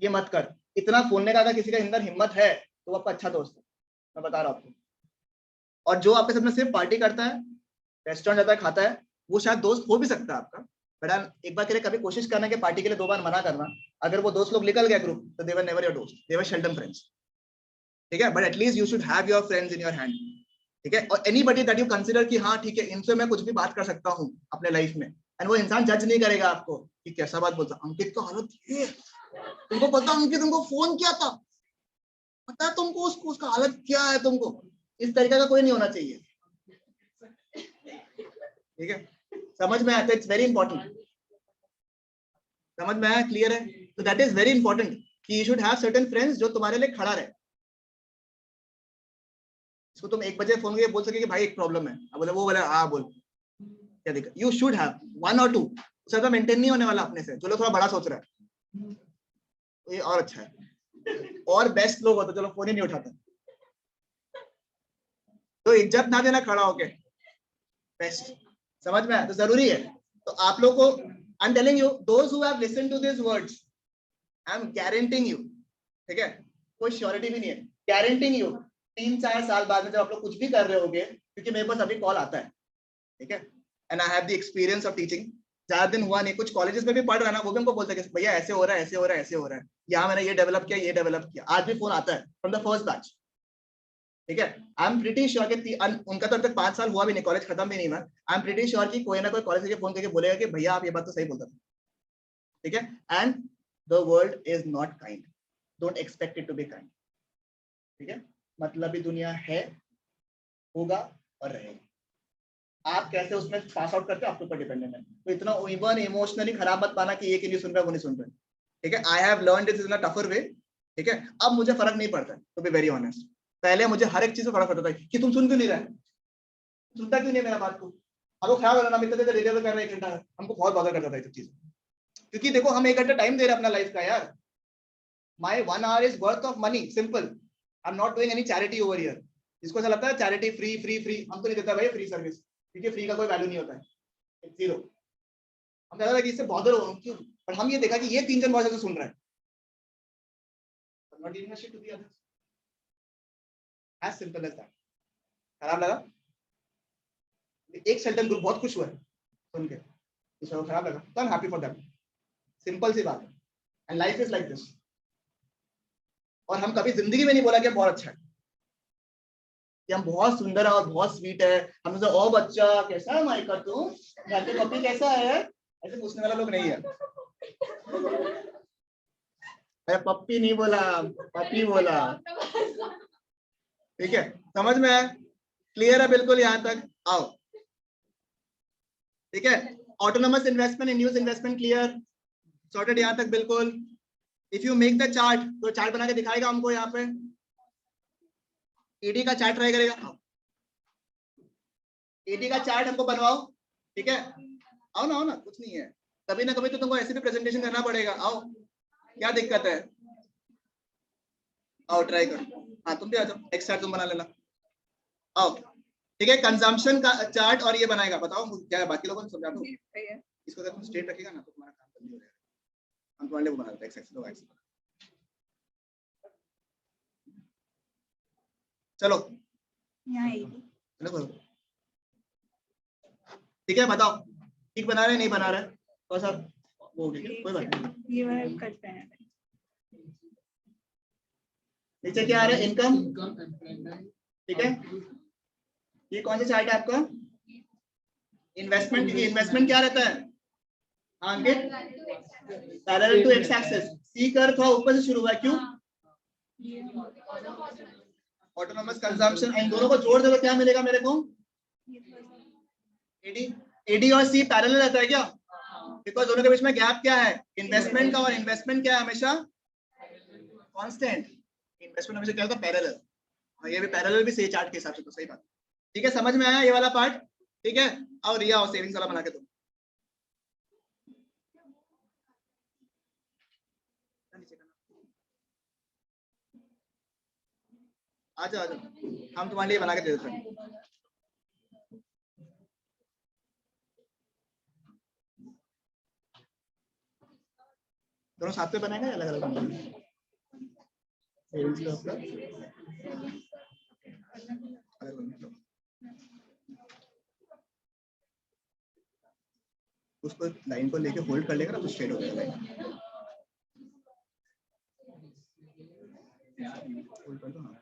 ये मत कर, इतना बोलने का अगर किसी का अंदर हिम्मत है तो वो आपका अच्छा दोस्त है, मैं बता रहा हूँ आपको। और जो आपके सामने सिर्फ पार्टी करता है, रेस्टोरेंट जाता है, खाता है, वो शायद दोस्त हो भी सकता है आपका, बट एक बार के लिए कभी कोशिश करना कि पार्टी के लिए 2 बार मना करना। अगर वो दोस्त लोग निकल गए ग्रुप, तो दे वर नेवर योर दोस्त, दे वर शेल्डम फ्रेंड्स। ठीक है, but at least you should have your friends in your hand. ठीक है, और एनीबॉडी दैट यू कंसीडर कि हाँ ठीक है, इनसे मैं कुछ भी बात कर सकता हूँ अपने लाइफ में, एंड वो इंसान जज नहीं करेगा आपको कि कैसा बात बोलता। अंकित का हालत ये, तुमको पता अंकित तुमको फोन किया था, पता है तुमको उसको, उसका हालत क्या है तुमको, इस तरीके का कोई नहीं होना चाहिए। ठीक है, समझ में आता है? It's very important. समझ में आया? क्लियर है? तो दैट इज वेरी इंपॉर्टेंट कि you should have certain friends जो तुम्हारे लिए खड़ा रहे। इसको तुम 1 बजे फोन करके बोल सके कि भाई एक प्रॉब्लम है, अब बोले वो बोले हाँ बोल, क्या दिक्कत? यू शुड हैव 1 or 2, उससे ज्यादा मेंटेन नहीं होने वाला अपने से। जो लोग थोड़ा बड़ा सोच रहा है तो ये और अच्छा है, और बेस्ट लोग होते चलो फोन ही नहीं उठाते, तो इज्जत ना देना खड़ा होके, बेस्ट। समझ में आया? तो जरूरी है। तो आप लोग को I am telling you, those who have listened to this words, I am guaranteeing you, ठीक है, कोई श्योरिटी भी नहीं है, गारंटिंग यू 3-4 साल बाद में जब आप लोग कुछ भी कर रहे होगे, क्योंकि मेरे पास अभी कॉल आता है, ठीक है, and I have the experience of teaching. ज्यादा दिन हुआ नहीं, कुछ कॉलेजेस में भी पढ़ रहा है ना, वो भी हमको बोलते हैं कि भैया ऐसे हो रहा है, ऐसे हो रहा है, ऐसे हो रहा है, यहाँ मैंने ये डेवलप किया, ये डेवलप किया। आज भी फोन आता है फ्रॉम द फर्स्ट बैच। ठीक है, आई एम प्रीटी श्योर कि उनका तो अब तक 5 साल हुआ भी नहीं, कॉलेज खत्म भी नहीं हुआ। आई एम प्रीटी श्योर कि कोई ना कोई कॉलेज से फोन करके बोलेगा कि भैया आप ये बात तो सही बोलता था। ठीक है, and the world is not kind, don't expect it to be kind. ठीक है, मतलब ही दुनिया है, होगा और रहेगा। आप कैसे उसमें पास आउट करते हो आपके ऊपर डिपेंडेंट है। तो इतना इवन इमोशनली खराब मत पाना कि ये नहीं सुन रहा वो नहीं सुन रहा। ठीक है, I have learned this in a tougher way. ठीक है, अब मुझे फर्क नहीं पड़ता, टू बी वेरी ऑनेस्ट। पहले मुझे हर एक चीज में फर्क पड़ता था कि तुम सुन क्यों नहीं रहे, सुनता क्यों नहीं मेरा बात को, हमको ख्याल रखना, मित्र से डिलीवर कर रहे 1 घंटा, हमको बहुत बॉदर करता था ये सब चीज। क्योंकि देखो हम 1 घंटा टाइम दे रहे हैं अपना लाइफ का यार। माई 1 hour is worth of money, simple. I am not doing any charity over here. जिसको ऐसा लगता है चैरिटी फ्री फ्री फ्री, हम तो नहीं देता भाई फ्री सर्विस, क्योंकि फ्री का कोई वैल्यू नहीं होता है, जीरो। हम कहता है कि इससे बॉदर हो क्यों, पर हम ये देखा कि ये 3 जन बहुत ज्यादा सुन रहे हैं, not giving a shit to the others, as simple as that। खराब लगा? एक सेल्टन ग्रुप बहुत खुश हुआ है सुन के, दूसरा खराब लगा तो I am happy for that, simple सी बात है। And life is like this. और हम कभी जिंदगी में नहीं बोला कि बहुत अच्छा है, कि हम बहुत सुंदर है और बहुत स्वीट है। हम तो ओ बच्चा कैसा है माइका, तू घर पे पप्पी कैसा है, ऐसे पूछने वाला लोग नहीं है। अरे पप्पी नहीं बोला, पप्पी बोला, ठीक है? समझ में है? क्लियर है बिल्कुल यहाँ तक? आओ, ठीक है। Autonomous investment, in use investment clear, sorted यहाँ तक बिल्कुल। If you make the chart, तो चार्ट बना के दिखाएगा हमको यहाँ पे, एडी का चार्ट ट्राई करेगा। एडी का चार्ट हमको बनवाओ, ठीक है? आओ ना, आओ ना, कुछ नहीं है, कभी ना कभी तो तुमको ऐसे भी प्रेजेंटेशन करना पड़ेगा। आओ, क्या दिक्कत है? आओ ट्राई करो। हाँ तुम भी आ जाओ, एक चार्ट तुम बना लेना। आओ, ठीक है। कंजम्पशन का चार्ट और ये बनाएगा, बताओ क्या है, बाकी लोगों को समझा दो। इसको अगर तुम स्ट्रेट रखेगा ना तो तुम्हारा काम जल्दी हो जाएगा। हम तुम्हारे लिए बना देते हैं, एक्स एक्स चलो चलो, ठीक है। बताओ ठीक बना रहे नहीं बना रहे, और सब हो गया, कोई बात नहीं। ये वाला करते हैं। नीचे क्या आ रहा है? इनकम, ठीक है। ये कौन सा चार्ट है आपका? इन्वेस्टमेंट। इन्वेस्टमेंट क्या रहता है? Ankit, parallel to x axis. C curve थोड़ा ऊपर से शुरू हुआ है, क्यों? Autonomous consumption. इन दोनों को जोड़ दो तो क्या मिलेगा मेरे को? एडी। एडी और सी पैरेलल रहता है क्या? बिकॉज दोनों के बीच में गैप क्या है? इन्वेस्टमेंट का। और इन्वेस्टमेंट क्या है? हमेशा कांस्टेंट। इन्वेस्टमेंट हमेशा क्या होता है? पैरेलल। और ये भी पैरेलल भी सही चार्ट के हिसाब से, तो सही बात, ठीक है। समझ में आया ये वाला पार्ट? ठीक है। और रिया और सेविंग्स वाला बना के दो। आजा आजा, हम तुम्हारे लिए बना के दे देते हैं। दोनों साथ में बनाएंगे या अलग अलग बनाएंगे? उसको लाइन को लेके होल्ड कर लेगा ना तो स्ट्रेट हो जाएगा लाइन। होल्ड कर दो ना,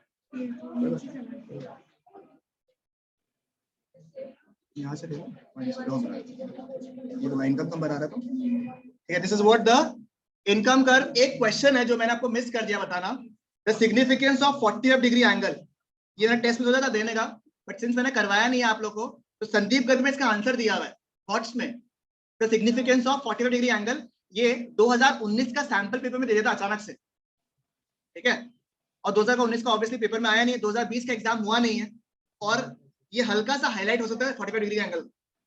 यहाँ से देखो, ये तो इनकम कम बना रहा था, ठीक है। This is what the income curve. एक क्वेश्चन है जो मैंने आपको मिस कर दिया बताना, the significance of 45 degree angle. ये ना टेस्ट में सोचा था देने का, बट सिंस मैंने करवाया नहीं है आप लोग को, तो संदीप गर्ग में इसका आंसर दिया हुआ है थॉट्स में। The significance of 45 degree angle, ये 2019 का सैंपल पेपर में दे दिया था अचानक से, ठीक है। और 2019 का ऑब्वियसली पेपर में आया नहीं है, 2020 का एग्जाम हुआ नहीं है, और ये हल्का सा हाईलाइट हो सकता है 45 डिग्री एंगल।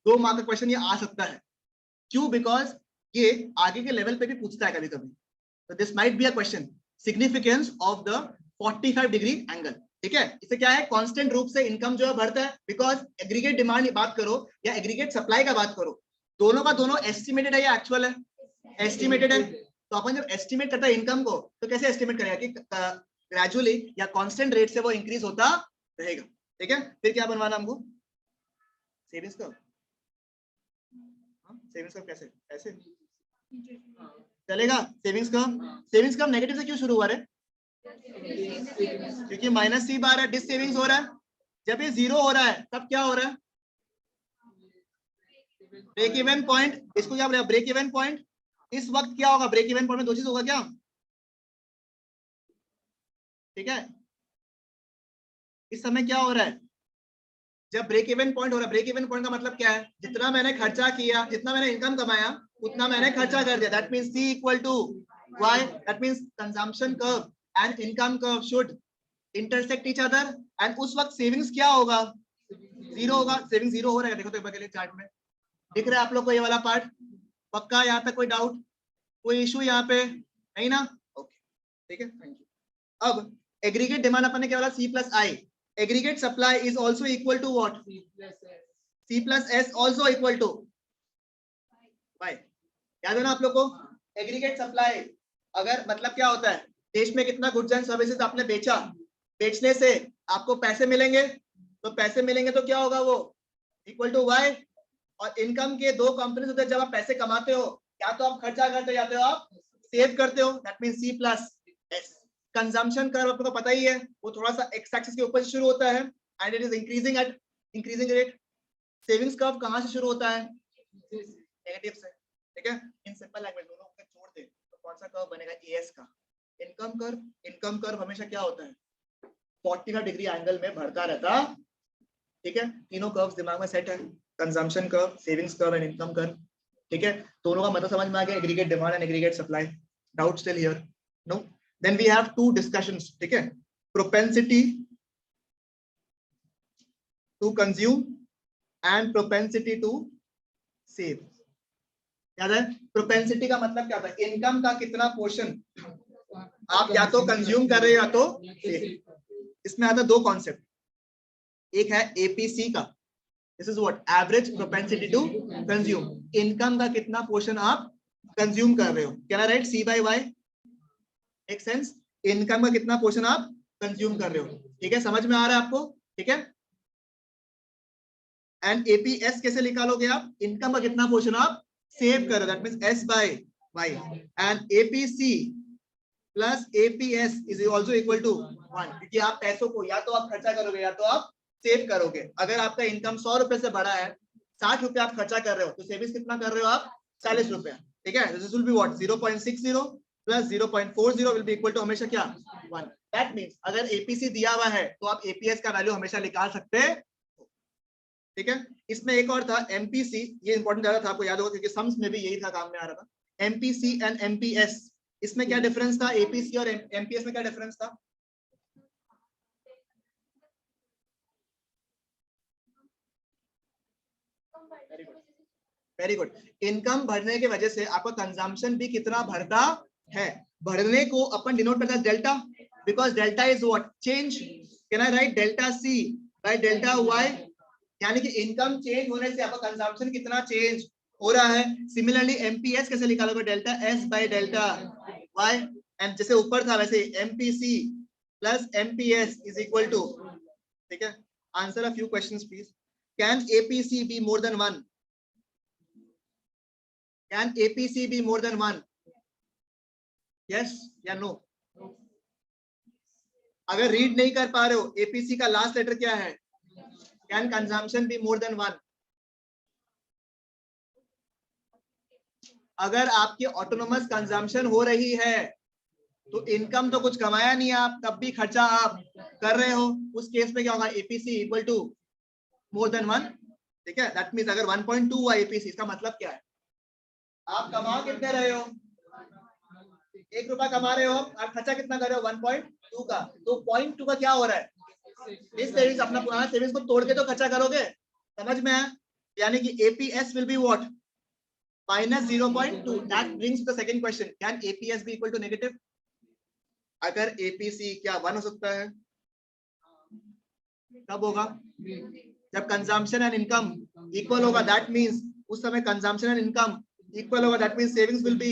2 मार्क का क्वेश्चन ये आ सकता है, क्यों? बिकॉज ये आगे के लेवल पे भी पूछता है कभी कभी, तो this might be a question, significance of the 45 degree angle, ठीक है। इससे क्या है? कांस्टेंट रूप से इनकम जो है बढ़ता है, बिकॉज एग्रीगेट डिमांड की बात करो या एग्रीगेट सप्लाई का बात करो, दोनों का दोनों एस्टिमेटेड है या एक्चुअल है? एस्टिमेटेड है। तो अपन जब एस्टिमेट करता है इनकम को, तो कैसे एस्टिमेट करेगा कि ग्रेजुअली या कांस्टेंट रेट से वो इंक्रीज होता रहेगा, ठीक है। फिर क्या बनवाना हमको? सेविंग्स का। सेविंग्स का कैसे? ऐसे चलेगा? सेविंग्स का, सेविंग्स का नेगेटिव से क्यों शुरू हुआ रे? क्योंकि माइनस सी बार है, डिस सेविंग्स हो रहा है। जब ये 0 हो रहा है तब क्या हो रहा है? Break even point. इसको क्या बोलेगा? Break even point. इस वक्त क्या होगा? ब्रेक इवन पॉइंट में 2 चीज होगा क्या? ठीक है, इस समय क्या हो रहा है? जब ब्रेक इवन पॉइंट हो रहा है, ब्रेक इवन पॉइंट का मतलब क्या है? जितना मैंने खर्चा किया, जितना मैंने इनकम कमाया, उतना मैंने खर्चा कर दिया। That means C equal to Y। That means consumption curve and income curve should intersect each other, and उस वक्त सेविंग्स क्या होगा? 0 होगा। सेविंग 0 हो रहा है, देखो तो एक बार के लिए चार्ट में दिख रहा है आप लोग को ये वाला पार्ट? पक्का? यहाँ तक कोई डाउट? कोई इशू यहाँ पे नहीं ना? ओके ठीक है, थैंक यू। अब एग्रीगेट डिमांड अपन ने क्या बोला, C plus I. Aggregate supply is also equal to what? C plus S also equal to Y. याद है ना आप लोग को? एग्रीगेट सप्लाई अगर मतलब क्या होता है, देश में कितना गुड्स एंड सर्विसेज आपने बेचा, बेचने से आपको पैसे मिलेंगे, तो पैसे मिलेंगे तो क्या होगा, वो इक्वल टू वाई। और इनकम के दो कंपोनेंट्स होते हैं, जब आप पैसे कमाते हो या तो आप खर्चा करते जाते हो, आप सेव करते हो, that means C plus S. Consumption curve आपको पता ही है, वो थोड़ा सा एक्स एक्सिस के ऊपर से शुरू होता है and it is increasing at increasing rate. Savings curve कहां से शुरू होता है? नेगेटिव से, ठीक है। इन सिंपल लैंग्वेज दोनों को छोड़ दे तो कौन सा कर्व बनेगा? एएस का। इनकम कर्व हमेशा क्या होता है? 45 डिग्री एंगल में बढ़ता रहता, ठीक है। तीनों कर्व्स दिमाग में सेट है, consumption curve, savings curve and income curve, ठीक है। दोनों का मतलब समझ में आ गया, aggregate demand and aggregate supply. Doubt still here? No? Then we have to discussions, ठीक है। Propensity to consume and propensity to save. याद है? प्रोपेंसिटी का मतलब क्या होता है? इनकम का कितना पोर्शन आप या तो कंज्यूम कर रहे हो या तो सेव। इसमें आता है दो कॉन्सेप्ट, एक है एपीसी का, this is what, average propensity to consume. Income का कितना पोर्शन आप कंज्यूम कर रहे हो, can I write C by Y? Make sense? Income का कितना पोर्शन आप कंज्यूम कर रहे हो, ठीक है। समझ में आ रहा है आपको? ठीक है। एंड एपीएस कैसे निकालोगे आप? इनकम का कितना पोर्शन आप सेव कर रहे हो, that means S by Y. And APC plus APS is also equal to 1, क्योंकि आप पैसों को या तो आप खर्चा करोगे या तो आप सेव करोगे। अगर आपका इनकम 100 रुपए से बढ़ा है, 60 रुपए आप खर्चा कर रहे हो, तो सेविंग्स कितना कर रहे हो आप? 40 रुपए, ठीक है। This will be what, 0.60 plus 0.40 will be equal to हमेशा क्या? 1। दैट मींस अगर एपीसी दिया हुआ है तो आप एपीएस का वैल्यू हमेशा निकाल सकते हैं, ठीक है। इसमें एक और था एमपीसी, ये इंपॉर्टेंट ज्यादा था, आपको याद होगा क्योंकि सम्स में भी यही था, काम में आ रहा था। एमपीसी एंड एमपीएस, इसमें क्या डिफरेंस था? एपीसी और एमपीएस में क्या डिफरेंस था? Very good. इनकम बढ़ने की वजह से आपका कंजम्पशन भी कितना बढ़ता है? बढ़ने को अपन डिनोट करते हैं delta, because delta is what? Change. Can I write delta C by delta Y? यानी कि इनकम चेंज होने से आपका कंजम्पशन कितना चेंज हो रहा है। सिमिलरली एमपीएस कैसे निकालोगे? Delta S by delta Y. And जैसे ऊपर था वैसे MPC plus MPS is equal to, ठीक है। Answer a few questions please. Can APC be more than 1? Can APC be more than 1? Yes या no? अगर रीड नहीं कर पा रहे हो, एपीसी का लास्ट लेटर क्या है? Can consumption be more than 1? अगर आपकी ऑटोनोमस कंजम्पशन हो रही है तो इनकम तो कुछ कमाया नहीं आप, तब भी खर्चा आप कर रहे हो, उस केस में क्या होगा? APC equal to more than 1, ठीक है। दैट मींस अगर 1.2 हुआ एपीसी, इसका मतलब क्या है? आप कमा कितने रहे हो? 1 रुपया कमा रहे हो और खर्चा कितना कर रहे हो? 1.2 का। तो 0.2 का क्या हो रहा है? इस सेविंग्स, अपना पुराना सेविंग्स को तोड़ के तो खर्चा करोगे, समझ में आया? यानी कि APS will be what? Minus 0.2। That brings the second question, can APS be equal to negative? अगर एपीसी क्या 1 हो सकता है? कब होगा? जब कंजम्पशन एंड इनकम इक्वल होगा, दैट मींस उस समय कंजम्पशन एंड इनकम इक्वल होगा, that means savings will be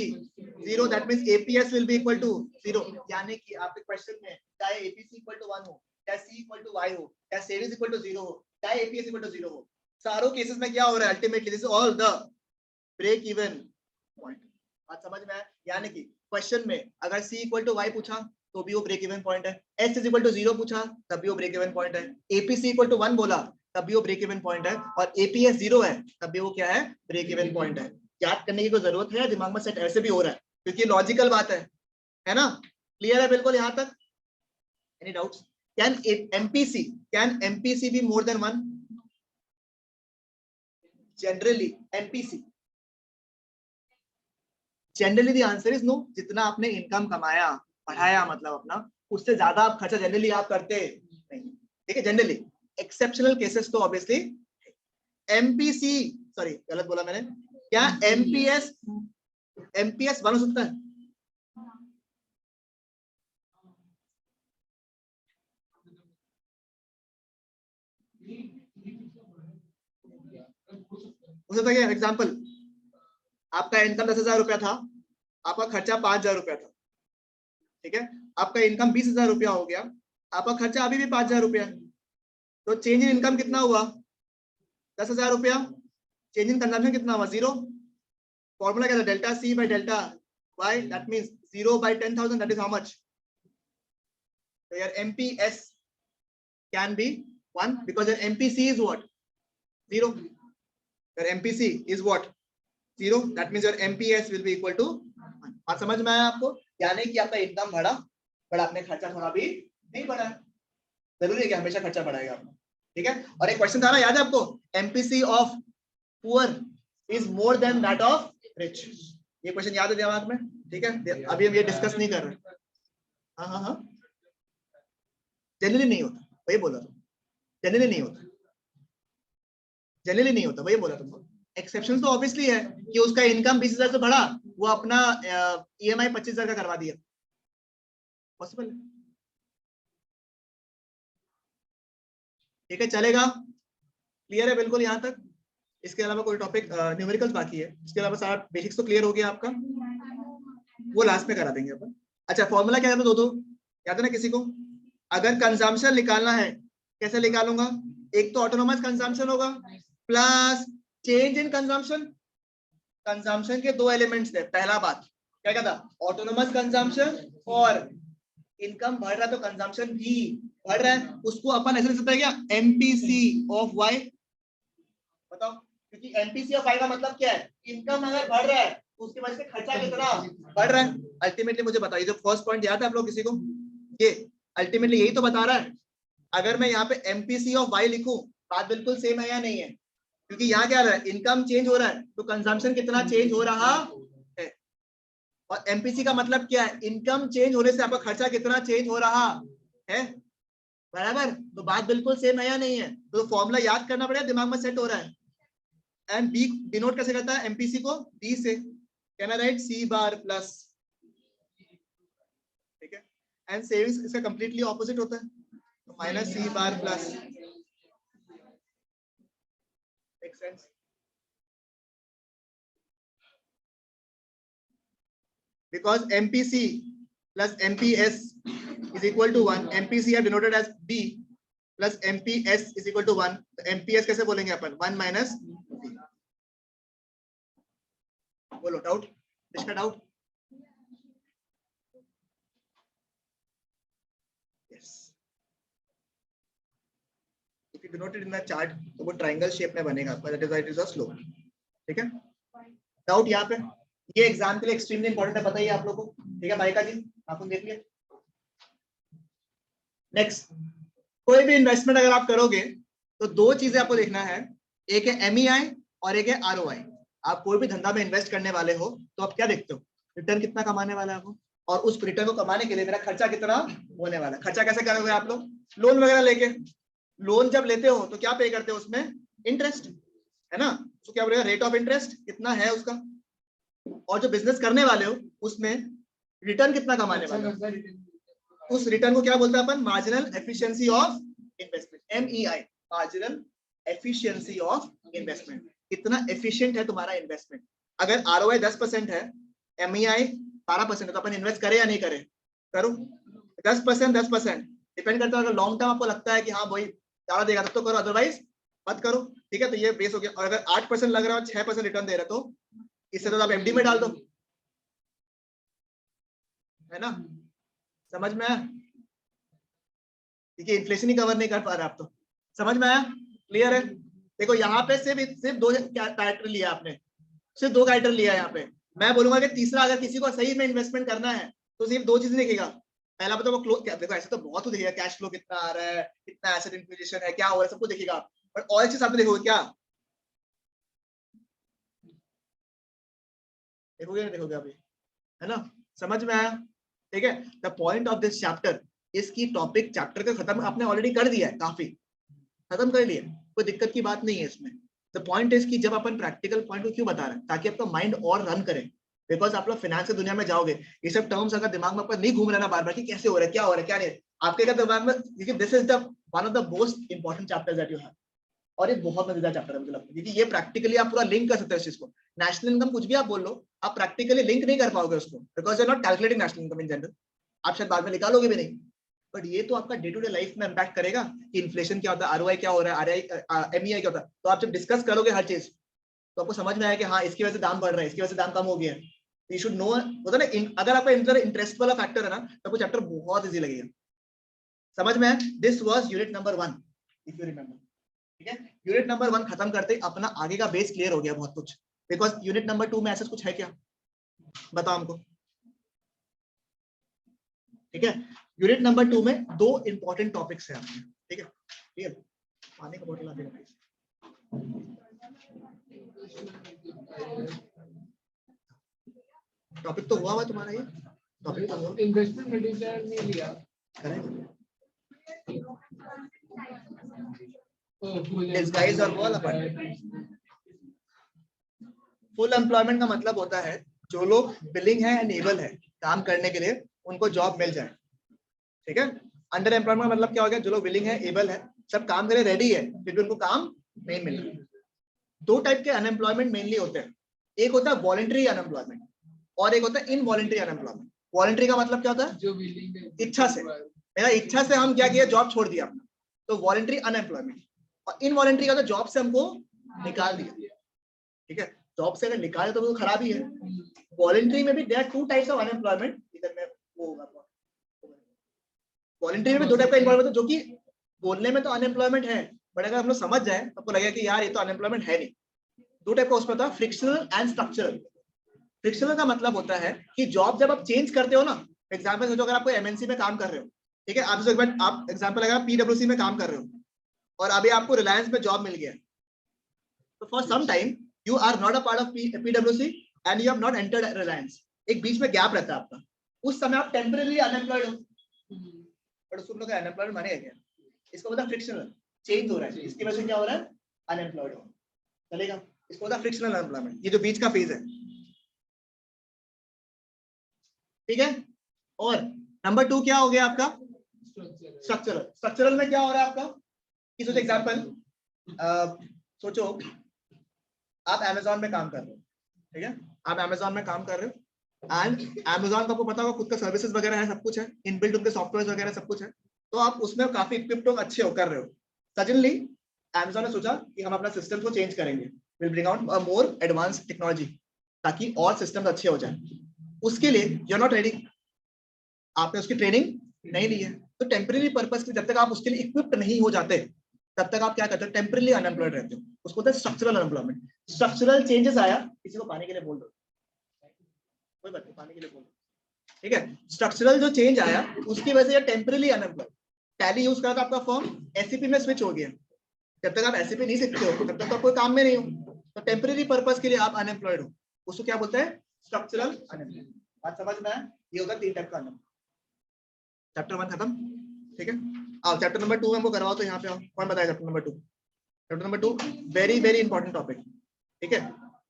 0, that means APS will be equal to 0। यानी कि आपके क्वेश्चन में चाहे एपीसी इक्वल टू 1 हो, चाहे सी इक्वल टू वाई हो, चाहे सेविंग्स इक्वल टू 0 हो, चाहे एपीएस इक्वल टू 0 हो, सारों केसेस में क्या हो रहा है? Ultimately this is all the break even point. बात समझ में आया? यानी कि क्वेश्चन में अगर सी इक्वल टू वाई पूछा तो भी वो ब्रेक इवन पॉइंट है, एस इज इक्वल टू 0 पूछा तब भी वो ब्रेक इवन पॉइंट है, एपीसी इक्वल टू 1 बोला तब भी वो ब्रेक इवन पॉइंट है, और एपीएस 0 है तब भी वो क्या है? ब्रेक इवन पॉइंट है। याद करने की कोई जरूरत है? दिमाग में सेट ऐसे भी हो रहा है क्योंकि लॉजिकल बात है ना? क्लियर है बिल्कुल यहां तक? Any doubts? Can MPC be more than 1? Generally MPC, generally the answer is no. जितना आपने इनकम कमाया, बढ़ाया मतलब अपना, उससे ज्यादा आप खर्चा जनरली आप करते नहीं, ठीक है। जनरली, एक्सेप्शनल केसेस तो ऑब्वियसली। एमपीसी, सॉरी गलत बोला मैंने, क्या एमपीएस एमपीएस 1 हो सकता है? हो सकता है क्या? एग्जाम्पल, आपका इनकम 10,000 रुपया था, आपका खर्चा 5,000 रुपया था, ठीक है? आपका इनकम 20,000 रुपया हो गया, आपका खर्चा अभी भी 5,000 रुपया है, तो चेंज इन इनकम कितना हुआ? 10,000 रुपया। चेंज इन कंजम्पशन कितना हुआ? 0। फॉर्मूला क्या था? Delta C by delta Y, that means 0 by 10,000, that is how much? So your MPS can be 1 because your MPC is what? 0. Your MPC is what? 0. That means your MPS will be equal to 1. और समझ में आया आपको? यानी कि आपका income बढ़ा, but आपने खर्चा थोड़ा भी नहीं बढ़ाया। जरूरी है कि हमेशा खर्चा बढ़ाएगा आपका, ठीक है? और एक क्वेश्चन था ना, याद है आपको? MPC of poor is more then that of rich. ये क्वेश्चन याद है दिमाग में? ठीक है, अभी हम ये डिस्कस नहीं कर रहे। हाँ हाँ हाँ, जनरली नहीं होता, वही बोला तुम। जनरली नहीं होता, जनरली नहीं होता, वही बोला तुमको। एक्सेप्शन तो ऑब्वियसली है कि उसका इनकम 20,000 से बढ़ा, वो अपना EMI 25,000 का करवा दिया, पॉसिबल है, ठीक है? चलेगा? क्लियर है बिल्कुल यहाँ तक? इसके अलावा कोई टॉपिक न्यूमेरिकल्स बाकी है? इसके अलावा सारा बेसिक्स तो क्लियर हो गया आपका, वो लास्ट में करा देंगे अपन। अच्छा, फॉर्मूला क्या है? दो याद है ना किसी को? अगर कंजम्पशन निकालना है, कैसे निकालूंगा? एक तो ऑटोनोमस कंजम्पशन होगा plus change in consumption. Consumption के दो एलिमेंट्स थे। पहला बात क्या कहता? ऑटोनोमस कंजम्पशन, और इनकम बढ़ रहा है तो कंजम्पशन भी बढ़ रहा है, उसको अपन ऐसे लिख सकते हैं क्या? MPC of Y. बताओ, क्योंकि एमपीसी ऑफ वाई का मतलब क्या है? इनकम अगर बढ़ रहा है उसकी वजह से खर्चा कितना बढ़ रहा है। अल्टीमेटली मुझे बताइए, जो फर्स्ट पॉइंट याद है आप लोग किसी को? ये अल्टीमेटली यही तो बता रहा है। अगर मैं यहाँ पे एमपीसी ऑफ वाई लिखूं, बात बिल्कुल सेम है या नहीं है? क्योंकि यहाँ क्या रहा है? इनकम चेंज हो रहा है तो कंजम्पशन कितना चेंज हो रहा है, और एमपीसी का मतलब क्या है? इनकम चेंज होने से आपका खर्चा कितना चेंज हो रहा है, बराबर? तो बात बिल्कुल सेम है या नहीं है? तो फॉर्मूला याद करना पड़ेगा, दिमाग में सेट हो रहा है। एंड बी डिनोट कैसे करता है एमपीसी को? बी से, can I write C bar plus, ठीक है? एंड सेविंग्स इसका कंप्लीटली ऑपोजिट होता है, तो minus C bar plus, make sense? Because MPC plus MPS is equal to 1, MPC are denoted as B plus MPS is equal to 1, तो MPS कैसे बोलेंगे अपन? 1 minus B। बोलो डाउट, इसका doubt? Yes, if you denote it in the chart तो वो triangle shape में बनेगा आपका, that is why it is a slope, ठीक है? डाउट यहाँ पे? ये एग्जाम के लिए एक्सट्रीमली इंपॉर्टेंट है, बताइए आप लोगों को, ठीक है? भाईका जी आपको देख लिया। नेक्स्ट, कोई भी इन्वेस्टमेंट अगर आप करोगे तो दो चीजें आपको देखना है, एक है एमईआई और एक है आरओआई। आप कोई भी धंधा में इन्वेस्ट करने वाले हो तो आप क्या देखते हो? रिटर्न कितना कमाने वाला है आपको, और उस रिटर्न को कमाने के लिए मेरा खर्चा कितना होने वाला है। खर्चा कैसे करोगे आप लोग? लोन वगैरह लेके। लोन जब लेते हो तो क्या पे करते हो? उसमें इंटरेस्ट, है ना? तो क्या बोलेगा? रेट ऑफ इंटरेस्ट कितना है उसका, और जो बिजनेस करने वाले हो उसमें रिटर्न कितना कमाने वाले हो, उस रिटर्न को क्या बोलते हैं अपन? Marginal efficiency of investment, MEI, marginal efficiency of investment. कितना एफिशिएंट है तुम्हारा इन्वेस्टमेंट। अगर ROI 10% है, MEI 12% है, तो अपन इन्वेस्ट करें या नहीं करें? करो। 10% डिपेंड करता है। अगर लॉन्ग टर्म आपको लगता है कि हाँ भाई ज्यादा देगा तब तो करो, अदरवाइज मत करो, ठीक है? तो ये बेस हो गया। और अगर 8% लग रहा है और 6% रिटर्न दे रहा है तो इससे तो आप FD में डाल दो, है ना? समझ में आया? ठीक है, इन्फ्लेशन ही कवर नहीं कर पा रहे आप तो। समझ में आया? क्लियर है? देखो यहाँ पे सिर्फ दो कैरेक्टर लिया आपने, सिर्फ दो कैरेक्टर लिया है यहाँ पे। मैं बोलूंगा कि तीसरा, अगर किसी को सही में इन्वेस्टमेंट करना है तो सिर्फ दो चीजें देखेगा। पहला तो वो क्लोज, देखो ऐसे तो बहुत कुछ देखेगा, कैश फ्लो कितना आ रहा है, कितना एसेट इन्फ्लेशन है, क्या हो रहा है, सब कुछ देखेगा। बट और चीज आप देखोगे क्या? देखोगे नहीं देखोगे अभी, है ना? समझ में आया? ठीक है, the point of this chapter, इसकी टॉपिक चैप्टर का खत्म आपने ऑलरेडी कर दिया है, काफी खत्म कर लिया, कोई दिक्कत की बात नहीं है इसमें। द पॉइंट इज कि जब अपन प्रैक्टिकल पॉइंट को क्यों बता रहे हैं? ताकि आपका माइंड और रन करे, बिकॉज आप लोग फाइनेंस की दुनिया में जाओगे, ये सब टर्म्स अगर दिमाग में नहीं घूम रहा ना बार बार कि कैसे हो रहा है, क्या हो रहा है, क्या नहीं, आपके अगर दिमाग में, क्योंकि this is the one of the most important chapters that you have, और ये बहुत मजेदार चैप्टर है मुझे लगता है, क्योंकि ये प्रैक्टिकली आप पूरा लिंक कर सकते हो इस चीज को। नेशनल इनकम कुछ भी आप बोल लो, आप प्रैक्टिकली लिंक नहीं कर पाओगे उसको, because you are not calculating national income in general, आप शायद बाद में निकालोगे भी नहीं, बट ये तो आपका डे टू डे लाइफ में इम्पैक्ट करेगा कि इन्फ्लेशन क्या होता है, आरओआई क्या हो रहा है, आरआई एमईआई क्या होता है। तो आप जब डिस्कस करोगे हर चीज, तो आपको समझ में आया कि हाँ इसकी वजह से दाम बढ़ रहा है, इसकी वजह से दाम कम हो गया है, यू शुड नो। होता है ना, अगर आपका इंटरेस्ट वाला फैक्टर है ना, तो आपको चैप्टर बहुत इजी लगेगा, समझ में। This was unit number 1, if you remember, ठीक है। यूनिट नंबर 1 खत्म करते ही अपना आगे का बेस क्लियर हो गया बहुत कुछ, बिकॉज यूनिट नंबर 2 में ऐसा कुछ है क्या, बताओ हमको, ठीक है। यूनिट नंबर 2 में 2 इंपॉर्टेंट टॉपिक्स हैं आपके, ठीक है। ठीक है, पानी का बोतल ला देना प्लीज। टॉपिक तो हुआ तुम्हारा, ये टॉपिक तो हुआ, इन्वेस्टमेंट मटेरियल नहीं लिया correct. Full These guys are all full employment का मतलब होता है जो लोग बिलिंग है एंड एबल है काम करने के लिए, उनको जॉब मिल जाए, ठीक है। अंडर एम्प्लॉयमेंट का मतलब क्या हो गया, जो लोग बिलिंग है, एबल है, सब काम करे रेडी है, फिर भी उनको काम नहीं मिल रहा। 2 टाइप के अनएम्प्लॉयमेंट मेनली होते हैं, एक होता है वॉलंटरी अनएम्प्लॉयमेंट और एक होता है इनवॉलंटरी अनएम्प्लॉयमेंट। वॉलंटरी का मतलब क्या होता है, जो बिलिंग है, इच्छा से, मेरा इच्छा से हम क्या किया, जॉब छोड़ दिया अपना, तो वॉलंटरी अनएम्प्लॉयमेंट। और इनवॉलंटरी का तो जॉब से हमको निकाल दिया, ठीक है। जॉब से अगर निकाले तो वो खराबी है। वॉलंटरी में भी there are 2 types of unemployment, इधर में वो होगा, वॉलंटरी में भी 2 टाइप का एम्प्लॉयमेंट है, जो कि बोलने में तो अनएम्प्लॉयमेंट है, बट अगर हम लोग समझ जाए तो आपको लगेगा कि यार ये तो अनएम्प्लॉयमेंट है नहीं। 2 टाइप का उसमें होता है, फ्रिक्शनल एंड स्ट्रक्चरल। फ्रिक्शनल का मतलब होता है कि जॉब जब आप चेंज करते हो ना, एग्जाम्पल सोचो, अगर आप कोई एमएनसी में काम कर रहे हो, ठीक है, आप एग्जाम्पल अगर पीडब्ल्यूसी में काम कर रहे हो और अभी आपको रिलायंस में जॉब मिल गया, तो for some time you are not a part of पीडब्ल्यूसी and you have not entered Reliance, एक बीच में गैप रहता है आपका, उस समय आप टेम्परेरी अनएम्प्लॉयड हो, बट उसको लोग अनएम्प्लॉयड मानेगा क्या, इसको मतलब फ्रिक्शनल, चेंज हो रहा है, इसकी वजह से क्या हो रहा है, अनएम्प्लॉयड हो, चलेगा, इसको मतलब फ्रिक्शनल अनएम्प्लॉयमेंट, ये जो बीच का फेज है, ठीक है। और नंबर 2 क्या हो गया आपका, स्ट्रक्चरल। स्ट्रक्चरल में क्या हो रहा है आपका, कि सोचो एग्जांपल, सोचो आप अमेज़न में काम कर रहे हो, ठीक है, आप अमेज़न में काम कर रहे हो एंड अमेज़न का आपको पता होगा खुद का सर्विसेज वगैरह है, सब कुछ है, इनबिल्ट उनके सॉफ्टवेयर वगैरह सब कुछ है, तो आप उसमें काफी इक्विप्ड हो, अच्छे हो, कर रहे हो। सडनली अमेज़न ने सोचा कि हम अपना सिस्टम को चेंज करेंगे, will bring out a more advance technology ताकि और सिस्टम अच्छे हो जाए। उसके लिए यू आर नॉट रेडी, आपने उसकी ट्रेनिंग नहीं ली है, तो टेम्परेरी पर्पस के जब तक आप उसके लिए इक्विप्ड नहीं हो जाते तब तक आप क्या करते हो, टेम्परेरी अनएम्प्लॉयड रहते हो, उसको होता है स्ट्रक्चरल अनएम्प्लॉयमेंट। स्ट्रक्चरल चेंजेस आया, किसी को पानी के लिए बोल दो, कोई बात नहीं, पानी के लिए बोल दो, ठीक है। स्ट्रक्चरल जो चेंज आया उसकी वजह से टेम्परेरी अनएम्प्लॉयड, टैली यूज करा था आपका फॉर्म, एससीपी में स्विच हो गया, जब तक आप एससीपी नहीं सीखते हो तब तक आप कोई काम में नहीं हो, तो टेम्परेरी पर्पस के लिए आप अनएम्प्लॉयड हो, उसको क्या बोलते हैं, स्ट्रक्चरल अनएम्प्लॉयड। बात समझ में आया, ये होता है 3 टाइप का अनएम्प्लॉयड। चैप्टर 1 खत्म, ठीक है। आओ चैप्टर नंबर 2 हमको करवाओ, तो यहाँ पे आओ, कौन बताया chapter number 2। Chapter number 2 very very important topic, ठीक है,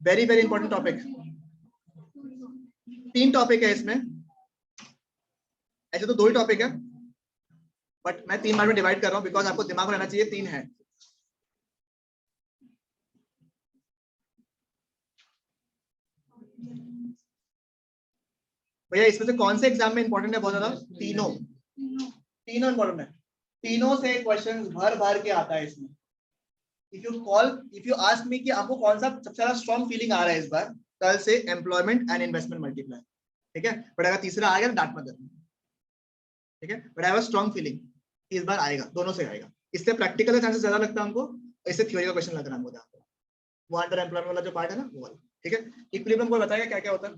very very important topic. 3 topic है इसमें, ऐसे तो 2 ही टॉपिक है, बट मैं 3 बार में डिवाइड कर रहा हूँ बिकॉज आपको दिमाग में रहना चाहिए 3 है। भैया इसमें से कौन से एग्जाम में इंपॉर्टेंट है बहुत ज्यादा, तीनों इंपॉर्टेंट है, तीनों से क्वेश्चन भर भर के आता है इसमें। इफ यू आस्क मी कि आपको कौन सा सबसे ज्यादा स्ट्रॉन्ग फीलिंग आ रहा है इस बार, कल से एम्प्लॉयमेंट एंड इन्वेस्टमेंट मल्टीप्लाई, ठीक है, बट अगर तीसरा आएगा तो डांट मत देना, ठीक है, but I have a strong feeling इस बार आएगा, दोनों से आएगा, इससे प्रैक्टिकल का चांसेस ज्यादा लगता है हमको, इससे थ्योरी का क्वेश्चन लग रहा है हमको, वो अंडर एम्प्लॉयमेंट वाला जो पार्ट है ना वो वाला, ठीक है। इक्विलिब्रियम को बताएगा क्या क्या होता है,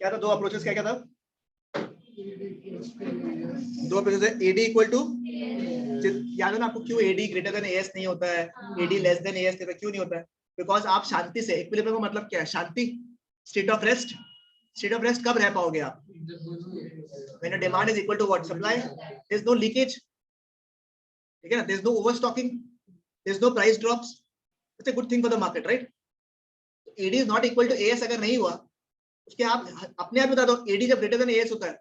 क्या था 2 अप्रोचेस, क्या क्या था, 2 अप्रोचेस है, एडी इक्वल टू, याद है ना आपको, क्यों एडी ग्रेटर देन एएस नहीं होता है, एडी लेस देन एएस क्यों नहीं होता है, बिकॉज आप शांति से, इक्विलिब्रियम का मतलब क्या है, शांति, state of rest, state of rest कब रह पाओगे आप, when a demand is equal to what, supply, there is no leakage, ठीक है ना, there is no overstocking, there's no price drops, it's a good thing for the market, right? AD is not equal to AS अगर नहीं हुआ, उसके आप अपने आप बता दो, AD जब ग्रेटर देन AS होता है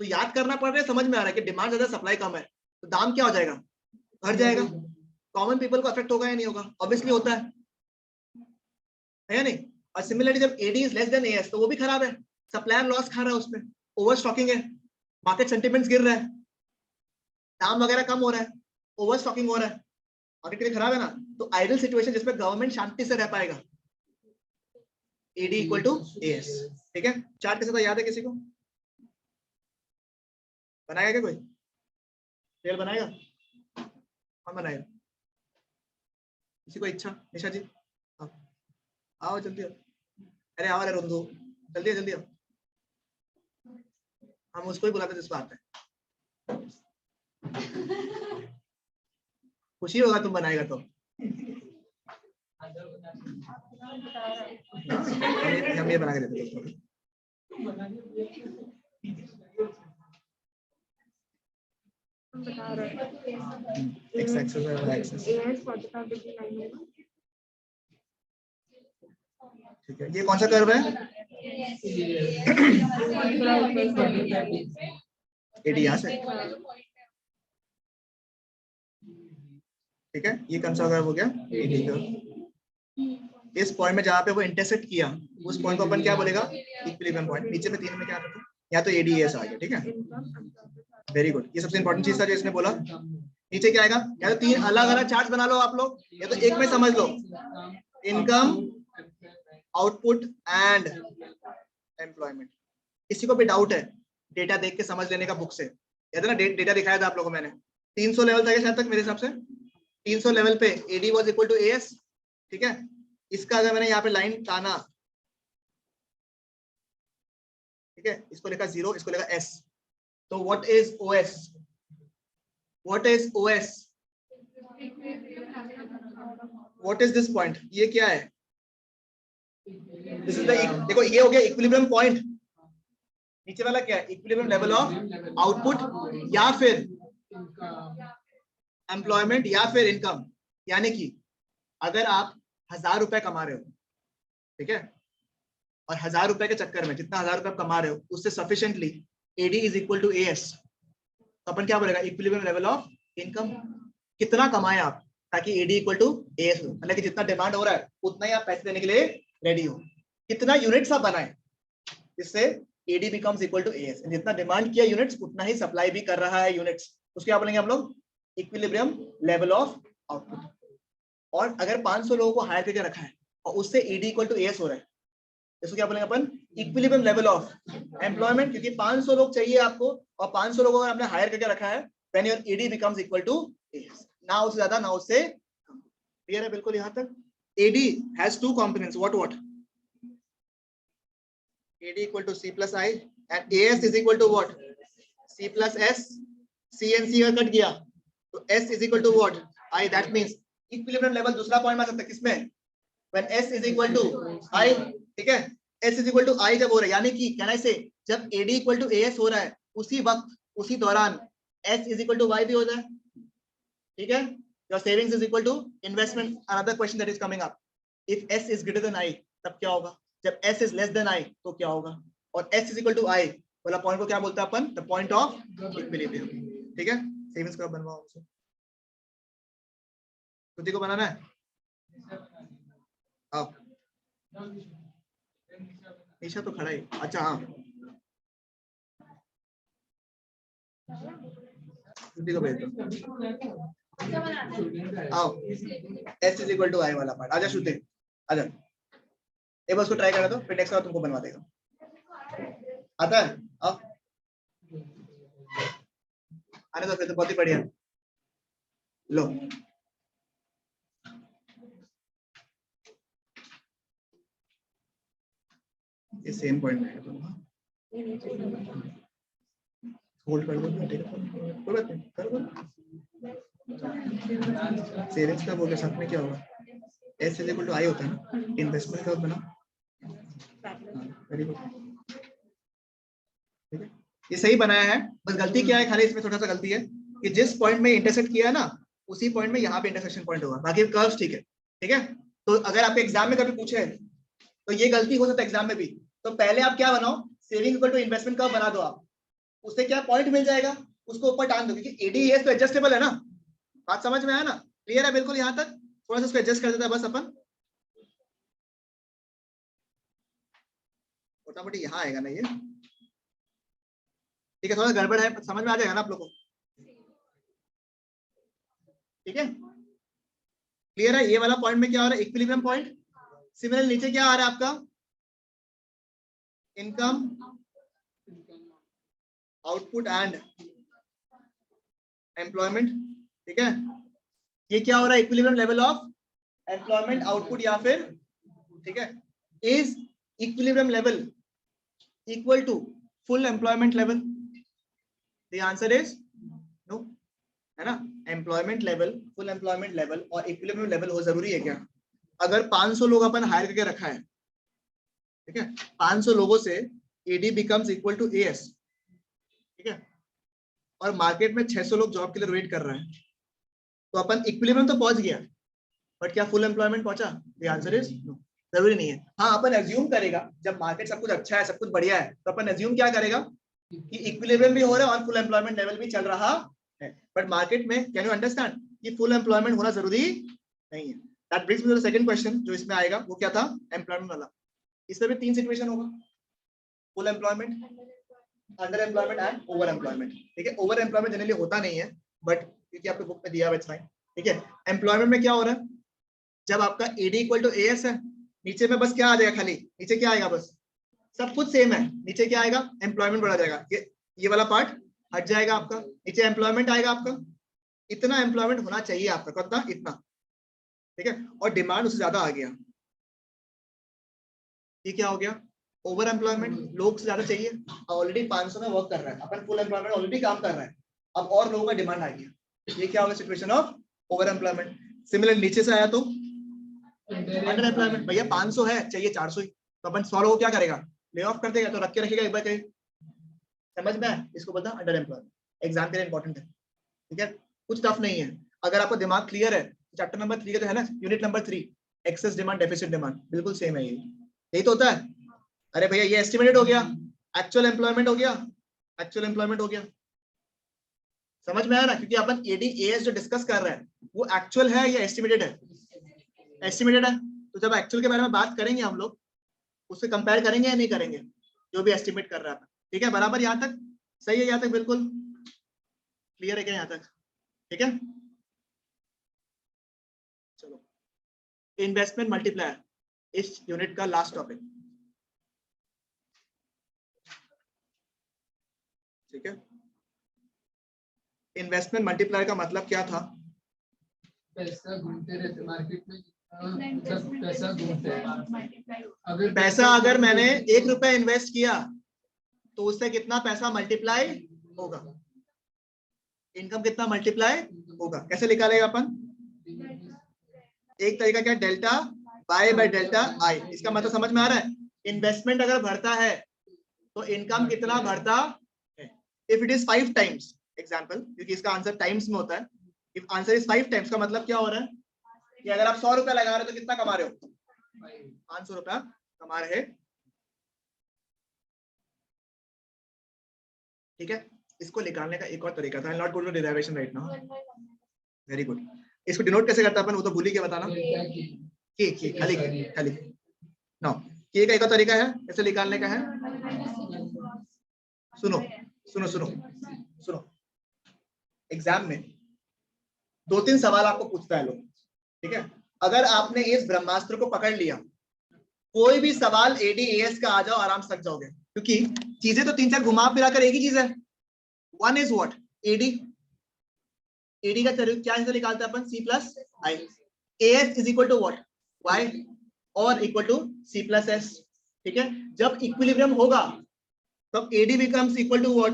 तो याद करना पड़ रहा है, समझ में आ रहा है कि डिमांड ज्यादा सप्लाई कम है, तो दाम क्या हो जाएगा, बढ़ जाएगा। कॉमन पीपल को अफेक्ट होगा या नहीं होगा, ऑब्वियसली होता है नहीं। और सिमिलरली जब AD is less than AS तो वो भी खराब है, सप्लायर लॉस खा रहा है, उसमें ओवर स्टॉकिंग है, मार्केट सेंटिमेंट्स गिर रहा है, दाम वगैरह कम हो रहा है, ओवर स्टॉकिंग हो रहा है, मार्केट के लिए खराब है ना। तो आइडल सिचुएशन जिसमें गवर्नमेंट शांति से रह पाएगा, AD इक्वल टू AS। ठीक है, चार्ट कैसे था याद है किसी को, बनाएगा क्या कोई, रियल बनाएगा, कौन बनाएगा, किसी को इच्छा, निशा जी आओ, आओ जल्दी आओ, अरे आओ, अरे रुंधु जल्दी जल्दी आओ, हम उसको ही बुलाते जिस बात है, खुशी होगा तुम बनाएगा तो। हम ये बना के देते हैं, एक्स एक्सेस और वाई एक्सेस। ठीक है, ये कौन सा कर्व है, AD यहाँ से, ठीक है, ये कौन सा कर्व हो गया, AD कर्व। इस पॉइंट में जहाँ पे वो इंटरसेक्ट किया उस पॉइंट को अपन क्या बोलेगा, इक्विलिब्रियम पॉइंट। नीचे में 3 में क्या था, या तो ADAS आ गया, ठीक है, वेरी गुड, ये सबसे इंपॉर्टेंट चीज था जो इसने बोला। नीचे क्या आएगा, या तो 3 अलग अलग चार्ट बना लो आप लोग, या तो एक में समझ लो, इनकम, आउटपुट एंड एम्प्लॉयमेंट। किसी को भी डाउट है डेटा देख के समझ लेने का बुक से, याद है ना, डेटा दिखाया था आप लोगों को मैंने, 300 लेवल था शायद तक मेरे हिसाब से, 300 लेवल पे AD was equal to AS। ठीक है, इसका अगर मैंने यहाँ पे लाइन ताना, ठीक है, इसको लिखा 0, इसको लिखा S, तो what is OS, what is OS, what is this point, ये क्या है, दिस इज द, देखो ये हो गया इक्विलिब्रियम पॉइंट, नीचे वाला क्या है, इक्विलिब्रियम लेवल ऑफ आउटपुट या फिर एम्प्लॉयमेंट या फिर इनकम। यानी कि अगर आप 1000 रुपए कमा रहे हो, ठीक है, और 1000 रुपए के चक्कर में जितना 1000 रुपए आप कमा रहे हो उससे sufficiently AD is equal to AS, तो अपन क्या बोलेगा, इक्विलिब्रियम लेवल ऑफ इनकम। कितना कमाए आप ताकि AD इक्वल टू AS हो, मतलब कि जितना डिमांड हो रहा है उतना ही आप पैसे देने के लिए रेडी हो। कितना यूनिट्स आप बनाए जिससे AD becomes equal to AS, जितना डिमांड किया यूनिट्स उतना ही सप्लाई भी कर रहा है यूनिट्स, उसको क्या बोलेंगे हम लोग, इक्विलिब्रियम लेवल ऑफ आउटपुट। और अगर 500 लोगों को हायर करके रखा है और उससे AD इक्वल टू AS हो रहा है, इसको क्या बोलेंगे अपन, इक्विलिब्रियम लेवल ऑफ एम्प्लॉयमेंट, क्योंकि 500 लोग चाहिए आपको और 500 लोगों को आपने हायर करके रखा है, when your AD becomes equal to AS, ना उससे ज्यादा ना उससे कम। क्लियर है बिल्कुल यहाँ तक। AD has 2 components, what AD equal to C plus I and AS is equal to what, C plus S, C and C cut गया तो S is equal to what, I, that means equilibrium level दूसरा point आ सकता है किसमें, when S is equal to I, ठीक है, S is equal to I जब हो रहा है, यानी कि can I say जब AD equal to AS हो रहा है उसी वक्त उसी दौरान S is equal to Y भी हो जाए, ठीक है, your savings is equal to investment। Another question that is coming up, if S is greater than I तब क्या होगा, जब S is less than I तो क्या होगा, और S is equal to I वाला पॉइंट को क्या बोलते हैं अपन, द पॉइंट ऑफ इक्विलिब्रियम। ठीक है, सेविंग्स कर्व बनवाओ हमसे, खुद को बनाना है, आओ, निशा तो खड़ा ही, अच्छा हाँ, खुद को भेज दो, आओ, S is equal to I वाला पार्ट, आजा श्रुति, आजा, एक बार उसको ट्राई करा दो, फिर नेक्स्ट बार तुमको बनवा देगा, आता है, आओ, आने दो, फिर तो बहुत ही बढ़िया, लो, ये सेम पॉइंट में है, होल्ड कर दो, ठीक है, कोई बात नहीं, कर दो, सेविंग्स का बोल के साथ में क्या होगा, S is equal to I होता है ना, इन्वेस्टमेंट का बना, वेरी गुड, ठीक है, ये सही बनाया है, बस गलती क्या है, खाली इसमें थोड़ा सा गलती है कि जिस पॉइंट में इंटरसेक्ट किया है ना उसी पॉइंट में यहाँ पे इंटरसेक्शन पॉइंट होगा, बाकी कर्व्स ठीक है। ठीक है, तो अगर आपके एग्जाम में कभी पूछे तो ये गलती हो सकता है एग्जाम में भी, तो पहले आप क्या बनाओ, saving equal to investment curve बना दो आप, उससे क्या पॉइंट मिल जाएगा, उसको ऊपर टान दो, क्योंकि एडीएस तो एडजस्टेबल है ना। बात समझ में आया ना, क्लियर है बिल्कुल यहाँ तक? थोड़ा सा इसको एडजस्ट कर देता है बस अपन, मोटा मोटी यहाँ आएगा ना ये, ठीक है, थोड़ा गड़बड़ है, समझ में आ जाएगा ना आप लोगों को? ठीक है, क्लियर है? ये वाला पॉइंट में क्या हो रहा है, इक्विलिब्रियम पॉइंट। सिमिलर नीचे क्या आ रहा है आपका, इनकम, आउटपुट एंड एम्प्लॉयमेंट। ठीक है, ये क्या हो रहा है, equilibrium level of employment output या फिर, ठीक है, is equilibrium level equal to full employment level? The answer is no, है ना। Employment level, full employment level और इक्विलिब्रियम लेवल हो जरूरी है क्या? अगर 500 लोग अपन हायर करके रखा है, ठीक है, 500 लोगों से AD becomes equal to AS, ठीक है, और मार्केट में 600 लोग जॉब के लिए वेट कर रहे हैं, तो अपन इक्विलिब्रियम तो पहुंच गया, बट क्या फुल एम्प्लॉयमेंट पहुंचा? द आंसर इज नो, जरूरी नहीं है। हाँ, अपन एज्यूम करेगा जब मार्केट सब कुछ अच्छा है, सब कुछ बढ़िया है, तो अपन एज्यूम क्या करेगा कि इक्विलिब्रियम भी हो रहा है और फुल एम्प्लॉयमेंट लेवल भी चल रहा है, बट मार्केट में कैन यू अंडरस्टैंड कि फुल एम्प्लॉयमेंट होना जरूरी नहीं है। That brings me to the second question जो इसमें आएगा, वो क्या था, एम्प्लॉयमेंट वाला। इसमें भी 3 सिचुएशन होगा, full employment, under employment and over employment. ठीक है, ओवर एम्प्लॉयमेंट जनरली होता नहीं है, बट क्योंकि आपके बुक में दिया हुआ है। ठीक है, एम्प्लॉयमेंट में क्या हो रहा है, जब आपका एडी इक्वल टू एएस है, नीचे में बस क्या आ जाएगा, खाली नीचे क्या आएगा, बस सब कुछ सेम है, नीचे क्या आएगा, एम्प्लॉयमेंट बढ़ा जाएगा, ये वाला पार्ट हट जाएगा आपका, नीचे एम्प्लॉयमेंट आएगा आपका, इतना एम्प्लॉयमेंट होना चाहिए आपका, कितना, इतना। ठीक है, और डिमांड उससे ज्यादा आ गया, ये क्या हो गया, ओवर एम्प्लॉयमेंट, लोग से ज्यादा चाहिए, ऑलरेडी 500 में वर्क कर रहा है, अपन फुल एम्प्लॉयमेंट ऑलरेडी काम कर रहा है, अब और लोगों का डिमांड आ गया, ये क्या होगा, situation of over employment. Similar नीचे से आया तो अंडर एम्प्लॉयमेंट, भैया 500 है, चाहिए 400 ही, तो अपन 100 लोगों को क्या करेगा, ले ऑफ कर देगा, तो रख के रखेगा एक बार कहीं, समझ में आया? इसको बोलता है अंडर एम्प्लॉयमेंट, एग्जाम के लिए इंपॉर्टेंट है। ठीक है, कुछ टफ नहीं है, अगर आपको दिमाग क्लियर है, चैप्टर नंबर 3 का जो है ना, unit number 3, excess demand deficit demand, बिल्कुल सेम है, यही तो होता है। अरे भैया ये एस्टिमेटेड हो गया, एक्चुअल एम्प्लॉयमेंट हो गया, एक्चुअल एम्प्लॉयमेंट हो गया, समझ में आया ना? क्योंकि अपन एडीएएस जो डिस्कस कर रहे हैं वो एक्चुअल है या एस्टिमेटेड है, एस्टिमेटेड है, तो जब एक्चुअल के बारे में बात करेंगे हम लोग, उससे कंपेयर करेंगे या नहीं करेंगे, जो भी एस्टिमेट कर रहा है। ठीक है, बराबर, यहाँ तक सही है, यहाँ तक बिल्कुल क्लियर है क्या यहाँ तक? ठीक है, चलो, इन्वेस्टमेंट मल्टीप्लायर, इस यूनिट का लास्ट टॉपिक। ठीक है, इन्वेस्टमेंट मल्टीप्लायर का मतलब क्या था, पैसा घूमते रहते मार्केट में, मतलब पैसा घूमते हैं, पैसा अगर मैंने 1 रुपया इन्वेस्ट किया तो उससे कितना पैसा मल्टीप्लाई होगा, इनकम कितना मल्टीप्लाई होगा, कैसे निकालेगा अपन? एक तरीका क्या, डेल्टा बाय बाय डेल्टा आई। इसका मतलब समझ में आ रहा है, इन्वेस्टमेंट अगर बढ़ता है तो इनकम कितना बढ़ता है, if it is 5 times example, क्योंकि इसका आंसर टाइम्स में होता है, इफ आंसर इज 5 टाइम्स का मतलब क्या हो रहा है कि अगर आप 100 रुपया लगा रहे हो तो कितना कमा रहे हो, 500 रुपया कमा रहे। ठीक है, इसको निकालने का एक और तरीका था, not good derivation right now, very good. इसको डिनोट कैसे करता है अपन, वो तो भूल ही के बताना, के खाली खाली नो, के का एक और तरीका है ऐसे निकालने का है, सुनो सुनो सुनो सुनो, एग्जाम में 2-3 सवाल आपको पूछता है लोग। ठीक है, अगर आपने इस ब्रह्मास्त्र को पकड़ लिया, कोई भी सवाल एडीएएस का आ जाओ आराम से सक जाओगे, क्योंकि चीजें तो 3-4 घुमा फिरा कर एक ही चीज है। One is what, AD, AD का क्या आंसर निकालते हैं अपन, C plus I, AS is equal to what, Y, और equal to C plus S. ठीक है, जब इक्विलिब्रियम होगा तब AD becomes equal to what,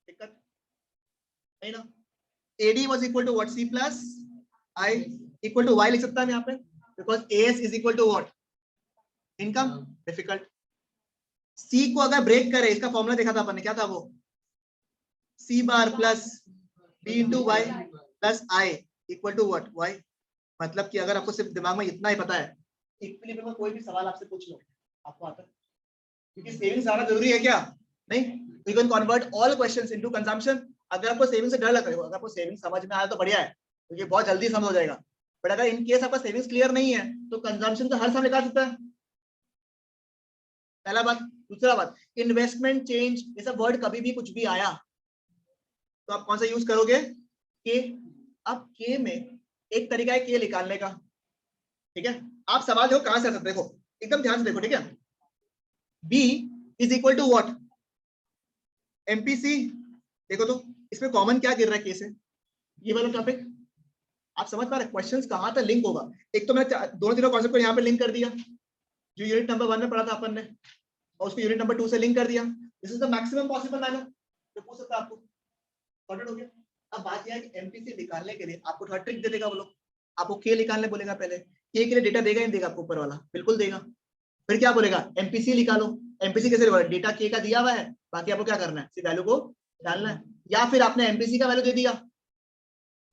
दिक्कत नहीं ना, AD was equal to what, C plus I, equal to Y लिख सकता है यहाँ पे, because AS is equal to what, income. Difficult, C को अगर ब्रेक करे, इसका फॉर्मूला देखा था अपन ने, क्या था वो, C bar plus B into Y plus I equal to what Y। मतलब कि अगर आपको सिर्फ दिमाग में इतना ही पता है, इक्विलिब्रियम में कोई भी सवाल आपसे पूछ लो आपको आता है, क्योंकि सेविंग्स आना जरूरी है क्या? नहीं, you can convert all questions into consumption. अगर आपको सेविंग से डर लग रहा है, अगर आपको सेविंग समझ में आया तो बढ़िया है, तो ये बहुत जल्दी समझ हो जाएगा। बट अगर इन केस आपका सेविंग्स क्लियर नहीं है तो कंजम्पशन तो हर साल निकाल सकता है, पहला बात। दूसरा बात, इन्वेस्टमेंट चेंज, ये सब वर्ड कभी भी कुछ भी आया तो आप कौन सा यूज करोगे? के। अब के में एक तरीका है के निकालने का, ठीक है। आप सवाल देखो कहां से आ सकते, देखो एकदम ध्यान से देखो, ठीक है। B is equal to what? MPC। देखो तो इसमें कॉमन क्या गिर रहा है के से? ये वाला टॉपिक आप समझ पा रहे, क्वेश्चंस कहां तक लिंक होगा। एक तो मैं दोनों तीनों कॉन्सेप्ट को यहाँ पे लिंक कर दिया, जो यूनिट नंबर 1 में पढ़ा था अपन ने, और उसको यूनिट नंबर 2 से लिंक कर दिया। This is the maximum possible manner जो पूछ सकता है आपको। सॉर्टेड हो गया। अब बात यह है कि एमपीसी निकालने के लिए आपको थोड़ा ट्रिक दे देगा वो लोग, आपको के निकालने बोलेगा। पहले के के लिए डेटा देगा ही नहीं देगा आपको ऊपर वाला? बिल्कुल देगा। फिर क्या बोलेगा? एमपीसी निकालो। एमपीसी कैसे निकालो? डेटा के का दिया हुआ है, बाकी आपको क्या करना है? सिर्फ वैल्यू को डालना है। या फिर आपने एमपीसी का वैल्यू दे दिया,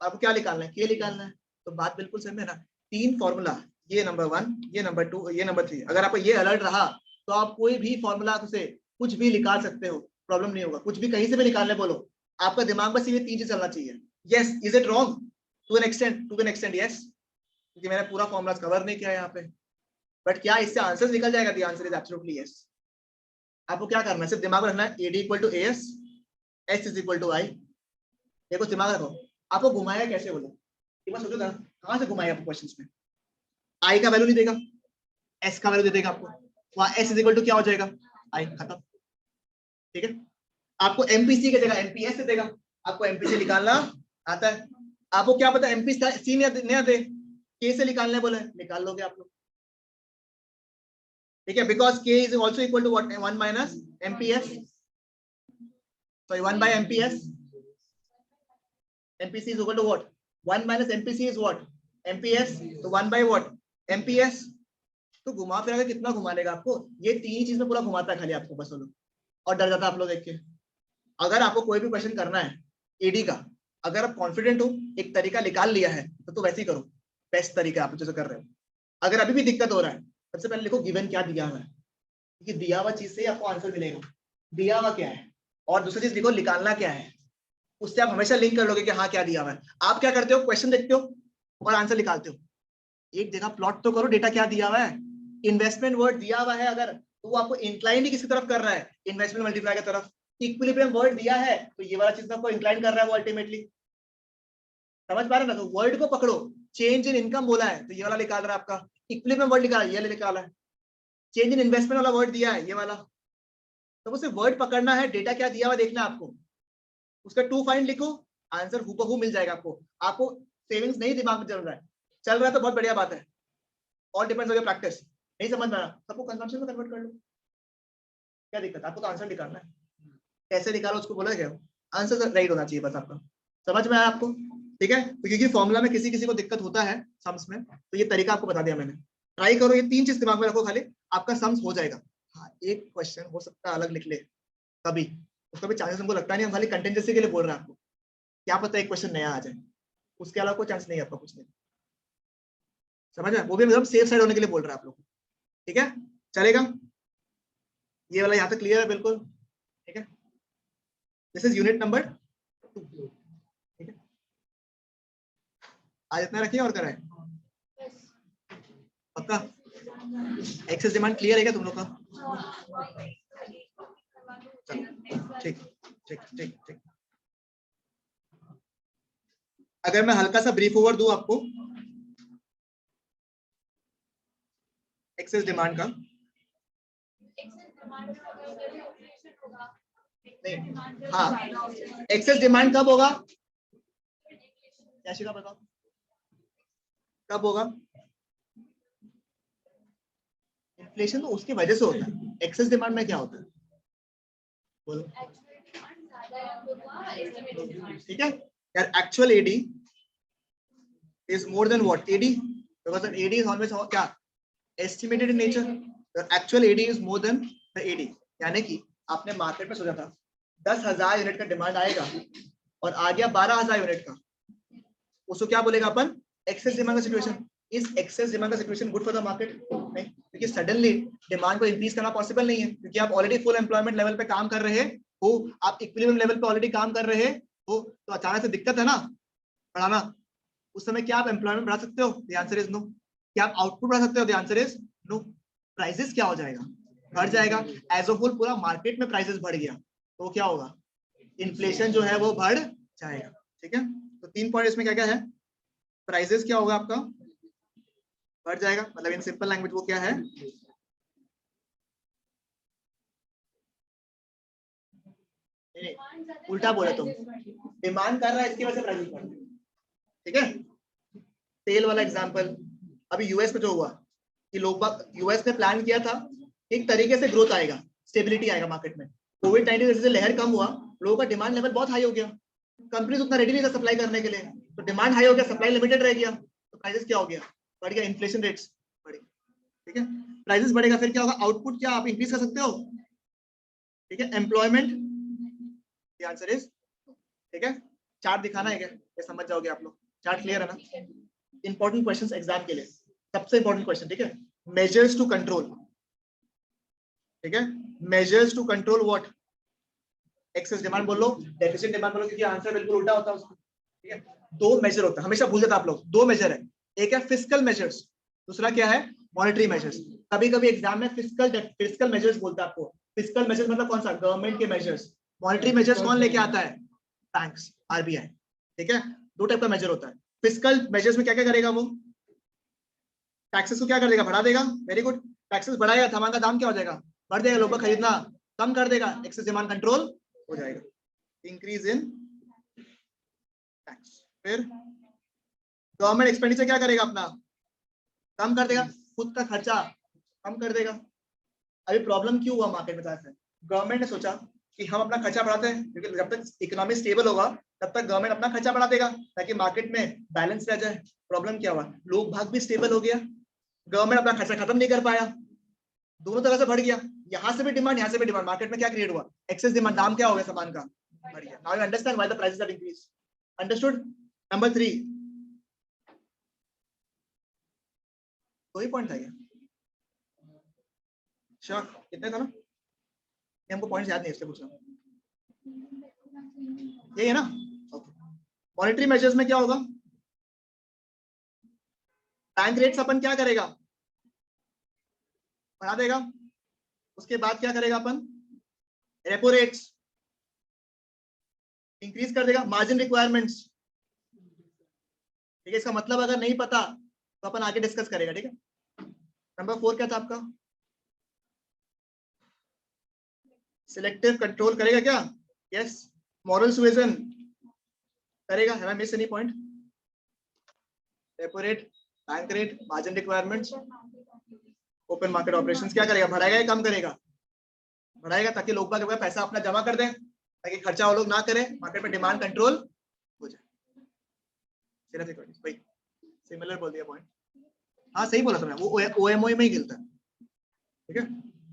आपको क्या निकालना है? के निकालना है। तो बात बिल्कुल सही है ना। 3 फॉर्मूला, ये नंबर 1, ये नंबर 2, ये नंबर 3, अगर आपको ये अलर्ट रहा तो आप कोई भी फॉर्मूला से कुछ भी निकाल सकते हो, प्रॉब्लम नहीं होगा। कुछ भी कहीं से भी निकालने बोलो, आपका दिमाग में सिर्फ ये 3 चीज चलना चाहिए। Yes, is it wrong? To an extent yes, क्योंकि मैंने पूरा फॉर्मूला कवर नहीं किया यहाँ पे। बट क्या इससे आंसर निकल जाएगा? The answer is absolutely yes. आपको क्या करना है? सिर्फ दिमाग में रखना है AD equal to AS, S is equal to I। देखो दिमाग रखो, आपको घुमाया कैसे बोलो? एक बार सोचो ना, कहां से घुमाया आपको क्वेश्चंस में? I का वैल्यू नहीं देगा, S का वैल्यू दे देगा आपको, वहां S इज इक्वल टू क्या हो जाएगा? I, खत्म। ठीक है। आपको MPC की जगह MPS दे देगा, आपको MPC निकालना आता है। आपको क्या पता MPC नहीं दे, K से निकालने बोले, निकाल लोगे आप लोग। ठीक है, because K is also equal to what? 1 minus MPS, sorry 1 by MPS। MPC is equal to what? 1 minus MPC is what? MPS। तो 1 by what? MPS। तो घुमा फिरा के कितना घुमा लेगा आपको? ये 3 चीज में पूरा घुमाता है खाली आपको, बस लोग, और डर जाता है आप लोग देख के। अगर आपको कोई भी क्वेश्चन करना है एडी का, अगर आप कॉन्फिडेंट हो, एक तरीका निकाल लिया है, तो वैसे ही करो, बेस्ट तरीका आप जैसे कर रहे हो। अगर अभी भी दिक्कत हो रहा है, सबसे पहले लिखो गिवन क्या दिया हुआ है, क्योंकि दिया हुआ चीज से ही आपको आंसर मिलेगा। दिया हुआ क्या है, और दूसरी चीज लिखो निकालना क्या है। उससे आप हमेशा लिंक कर लोगे कि हाँ क्या दिया हुआ है। आप क्या करते हो? क्वेश्चन देखते हो और आंसर निकालते हो। एक जगह प्लॉट तो करो, डेटा क्या दिया हुआ है। इन्वेस्टमेंट वर्ड दिया हुआ है अगर, तो वो आपको इंक्लाइन ही किसी तरफ कर रहा है? इन्वेस्टमेंट मल्टीप्लाई की तरफ। इक्विलिब्रियम वर्ड दिया है तो ये वाला चीज आपको इंक्लाइन कर रहा है वो अल्टीमेटली। समझ पा रहे ना? तो वर्ड को पकड़ो। चेंज इन इनकम बोला है तो ये वाला निकाल रहा है आपका। इक्विलिब्रियम वर्ड निकाला, ये निकाला है। चेंज इन इन्वेस्टमेंट वाला वर्ड दिया है, ये वाला। तो उसे वर्ड पकड़ना है, डेटा क्या दिया हुआ देखना है आपको, उसका टू फाइंड लिखो, आंसर हूबहू मिल जाएगा आपको। आपको सेविंग्स नहीं दिमाग में चल रहा है तो बहुत बढ़िया बात है। All depends on your practice. नहीं समझ में आ रहा, सबको कंजम्पशन में कन्वर्ट कर लो, क्या दिक्कत? आपको तो आंसर निकालना है, कैसे निकालो उसको बोला गया, आंसर राइट होना चाहिए बस आपका। समझ में आया आपको? ठीक है। तो क्योंकि फॉर्मूला में किसी किसी को दिक्कत होता है सम्स में, तो ये तरीका आपको बता दिया मैंने। ट्राई करो, ये 3 चीज दिमाग में रखो, खाली आपका सम्स हो जाएगा। हाँ, एक क्वेश्चन हो सकता है अलग लिख ले कभी, उसका भी चांसेस हमको लगता नहीं, हम खाली कंटेंजेंसी के लिए बोल रहे हैं आपको, क्या पता एक क्वेश्चन नया आ जाए, उसके अलावा कोई चांस नहीं है आपका कुछ नहीं। समझ में? वो भी मतलब सेफ साइड होने के लिए बोल रहे हैं आप लोग। ठीक है, चलेगा? ये वाला यहाँ तक क्लियर है बिल्कुल? ठीक है, दिस इज यूनिट नंबर 2। ठीक है, आज इतना रखिए और कराए पक्का? एक्सेस डिमांड क्लियर है क्या तुम लोग का? ठीक ठीक ठीक ठीक। अगर मैं हल्का सा ब्रीफ ओवर दूं आपको एक्सेस डिमांड का, नहीं, हाँ, एक्सेस डिमांड कब होगा? याशिका बताओ, कब होगा? इन्फ्लेशन तो उसकी वजह से होता है, एक्सेस डिमांड में क्या होता है बोलो? ठीक है यार, actual AD is more than what AD, because AD is always क्या? Estimated in nature. The actual AD is more than the AD. यानी कि आपने मार्केट में सोचा था 10,000 यूनिट का डिमांड आएगा, और आ गया 12,000 यूनिट का, उसको क्या बोलेगा अपन? एक्सेस डिमांड का सिचुएशन। इस एक्सेस डिमांड का situation good for the market? नहीं, क्योंकि सडनली डिमांड को इंक्रीज करना पॉसिबल नहीं है, क्योंकि आप ऑलरेडी फुल एम्प्लॉयमेंट लेवल पे काम कर रहे हो, आप इक्विलिब्रियम लेवल पे ऑलरेडी काम कर रहे हो, तो अचानक से दिक्कत है ना बढ़ाना। उस समय क्या आप एम्प्लॉयमेंट बढ़ा सकते हो? The answer is no. क्या आप आउटपुट बढ़ा सकते हो? The answer is no. Prices क्या हो जाएगा? बढ़ जाएगा। एज अ होल पूरा मार्केट में प्राइसेस बढ़ गया तो क्या होगा? इन्फ्लेशन जो है वो बढ़ जाएगा। ठीक है, तो 3 पॉइंट इसमें क्या क्या है? प्राइसेस क्या होगा आपका? बढ़ जाएगा, मतलब इन सिंपल लैंग्वेज वो क्या है? नहीं, उल्टा बोला तुम। डिमांड कर रहा है, इसकी वजह से प्राइसेस बढ़ रहे हैं। ठीक है, तेल वाला एग्जांपल, अभी यूएस में जो हुआ कि लोग यूएस ने प्लान किया था एक तरीके से ग्रोथ आएगा, स्टेबिलिटी आएगा मार्केट में। कोविड-19 जैसे से लहर कम हुआ, लोगों का डिमांड लेवल बहुत हाई हो गया, कंपनीज उतना रेडी नहीं था सप्लाई करने के लिए, तो डिमांड हाई हो गया, सप्लाई लिमिटेड रह गया, तो प्राइसेस क्या हो गया? बढ़ गया, इन्फ्लेशन रेट्स बढ़ गए। ठीक है, प्राइसेस बढ़ेगा, फिर क्या होगा? आउटपुट क्या आप इंक्रीज कर सकते हो? ठीक है, एम्प्लॉयमेंट, द आंसर इज, ठीक है, चार्ट दिखाना है क्या? ये समझ जाओगे आप लोग, चार्ट क्लियर है ना? इंपॉर्टेंट क्वेश्चंस एग्जाम के लिए, सबसे इंपॉर्टेंट क्वेश्चन। ठीक है, मेजर्स टू कंट्रोल, ठीक है, measures to control what? Excess demand बोल लो, डेफिसिट डिमांड बोलो, क्योंकि आंसर बिल्कुल उल्टा होता है उसका। ठीक है, 2 मेजर होता है, हमेशा भूल जाते आप लोग, 2 मेजर है, एक है फिस्कल मेजर्स, दूसरा क्या है? Monetary measures. कभी कभी एग्जाम में फिस्कल मेजर्स बोलता है आपको। फिस्कल मेजर्स मतलब कौन सा? गवर्नमेंट के मेजर्स। मॉनेटरी मेजर्स कौन लेके आता है? Banks, RBI. ठीक है, 2 टाइप का मेजर होता है। फिस्कल मेजर्स में क्या क्या करेगा वो? टैक्सेस को क्या कर देगा? बढ़ा देगा। वेरी गुड, टैक्सेस बढ़ाएगा, सामान का दाम क्या हो जाएगा? बढ़ जाएगा, लोगों का खरीदना कम कर देगा, एक्सेस डिमांड कंट्रोल हो जाएगा, इंक्रीज इन टैक्स। फिर गवर्नमेंट एक्सपेंडिचर क्या करेगा? अपना कम कर देगा, खुद का खर्चा कम कर देगा। अभी प्रॉब्लम क्यों हुआ मार्केट में? गवर्नमेंट ने सोचा कि हम अपना खर्चा बढ़ाते हैं, क्योंकि जब तक इकोनॉमी स्टेबल होगा तब तक गवर्नमेंट अपना खर्चा बढ़ा देगा ताकि मार्केट में बैलेंस रह जाए। प्रॉब्लम क्या हुआ? लोग भाग भी स्टेबल हो गया, गवर्नमेंट अपना खर्चा खत्म नहीं कर पाया, दोनों तरह से बढ़ गया, यहाँ से भी डिमांड, यहाँ से भी डिमांड, मार्केट में क्या क्रिएट हुआ? एक्सेस डिमांड, दाम क्या हो गया सामान का? बढ़ गया। Now you understand why the prices have increased. Understood? Number 3, कोई पॉइंट था क्या? श्योर? कितने था ना? हमको पॉइंट्स याद नहीं, इसलिए पूछ रहा हूँ। यही है ना? ओके। मॉनेटरी मेजर्स में क्या होगा? बैंक रेट्स अपन क्या करेगा? बढ़ा देगा। उसके बाद क्या करेगा अपन? रेपो रेट्स इंक्रीज कर देगा। मार्जिन रिक्वायरमेंट्स, ठीक है, इसका मतलब अगर नहीं पता तो अपन आगे डिस्कस करेगा। ठीक है, नंबर 4 क्या था आपका? सिलेक्टिव कंट्रोल करेगा क्या? यस। मॉरल सुएजन करेगा। Have I miss any point? Repo rate, bank rate, margin requirements, open market operations क्या करेगा? बढ़ाएगा या कम करेगा? बढ़ाएगा, ताकि लोग बाग पैसा अपना जमा कर दें, ताकि खर्चा वो लोग ना करें, मार्केट में डिमांड कंट्रोल हो जाए। सिर्फ भाई सिमिलर बोल दिया पॉइंट। हाँ सही बोला तुमने, वो ओएमओ में ही गिरता है। ठीक है,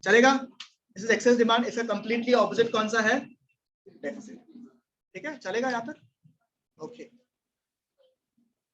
चलेगा। दिस इज एक्सेस डिमांड, इसका कंप्लीटली ऑपोजिट कौन सा है? डेफिसिट। ठीक है, चलेगा यहाँ तक? ओके।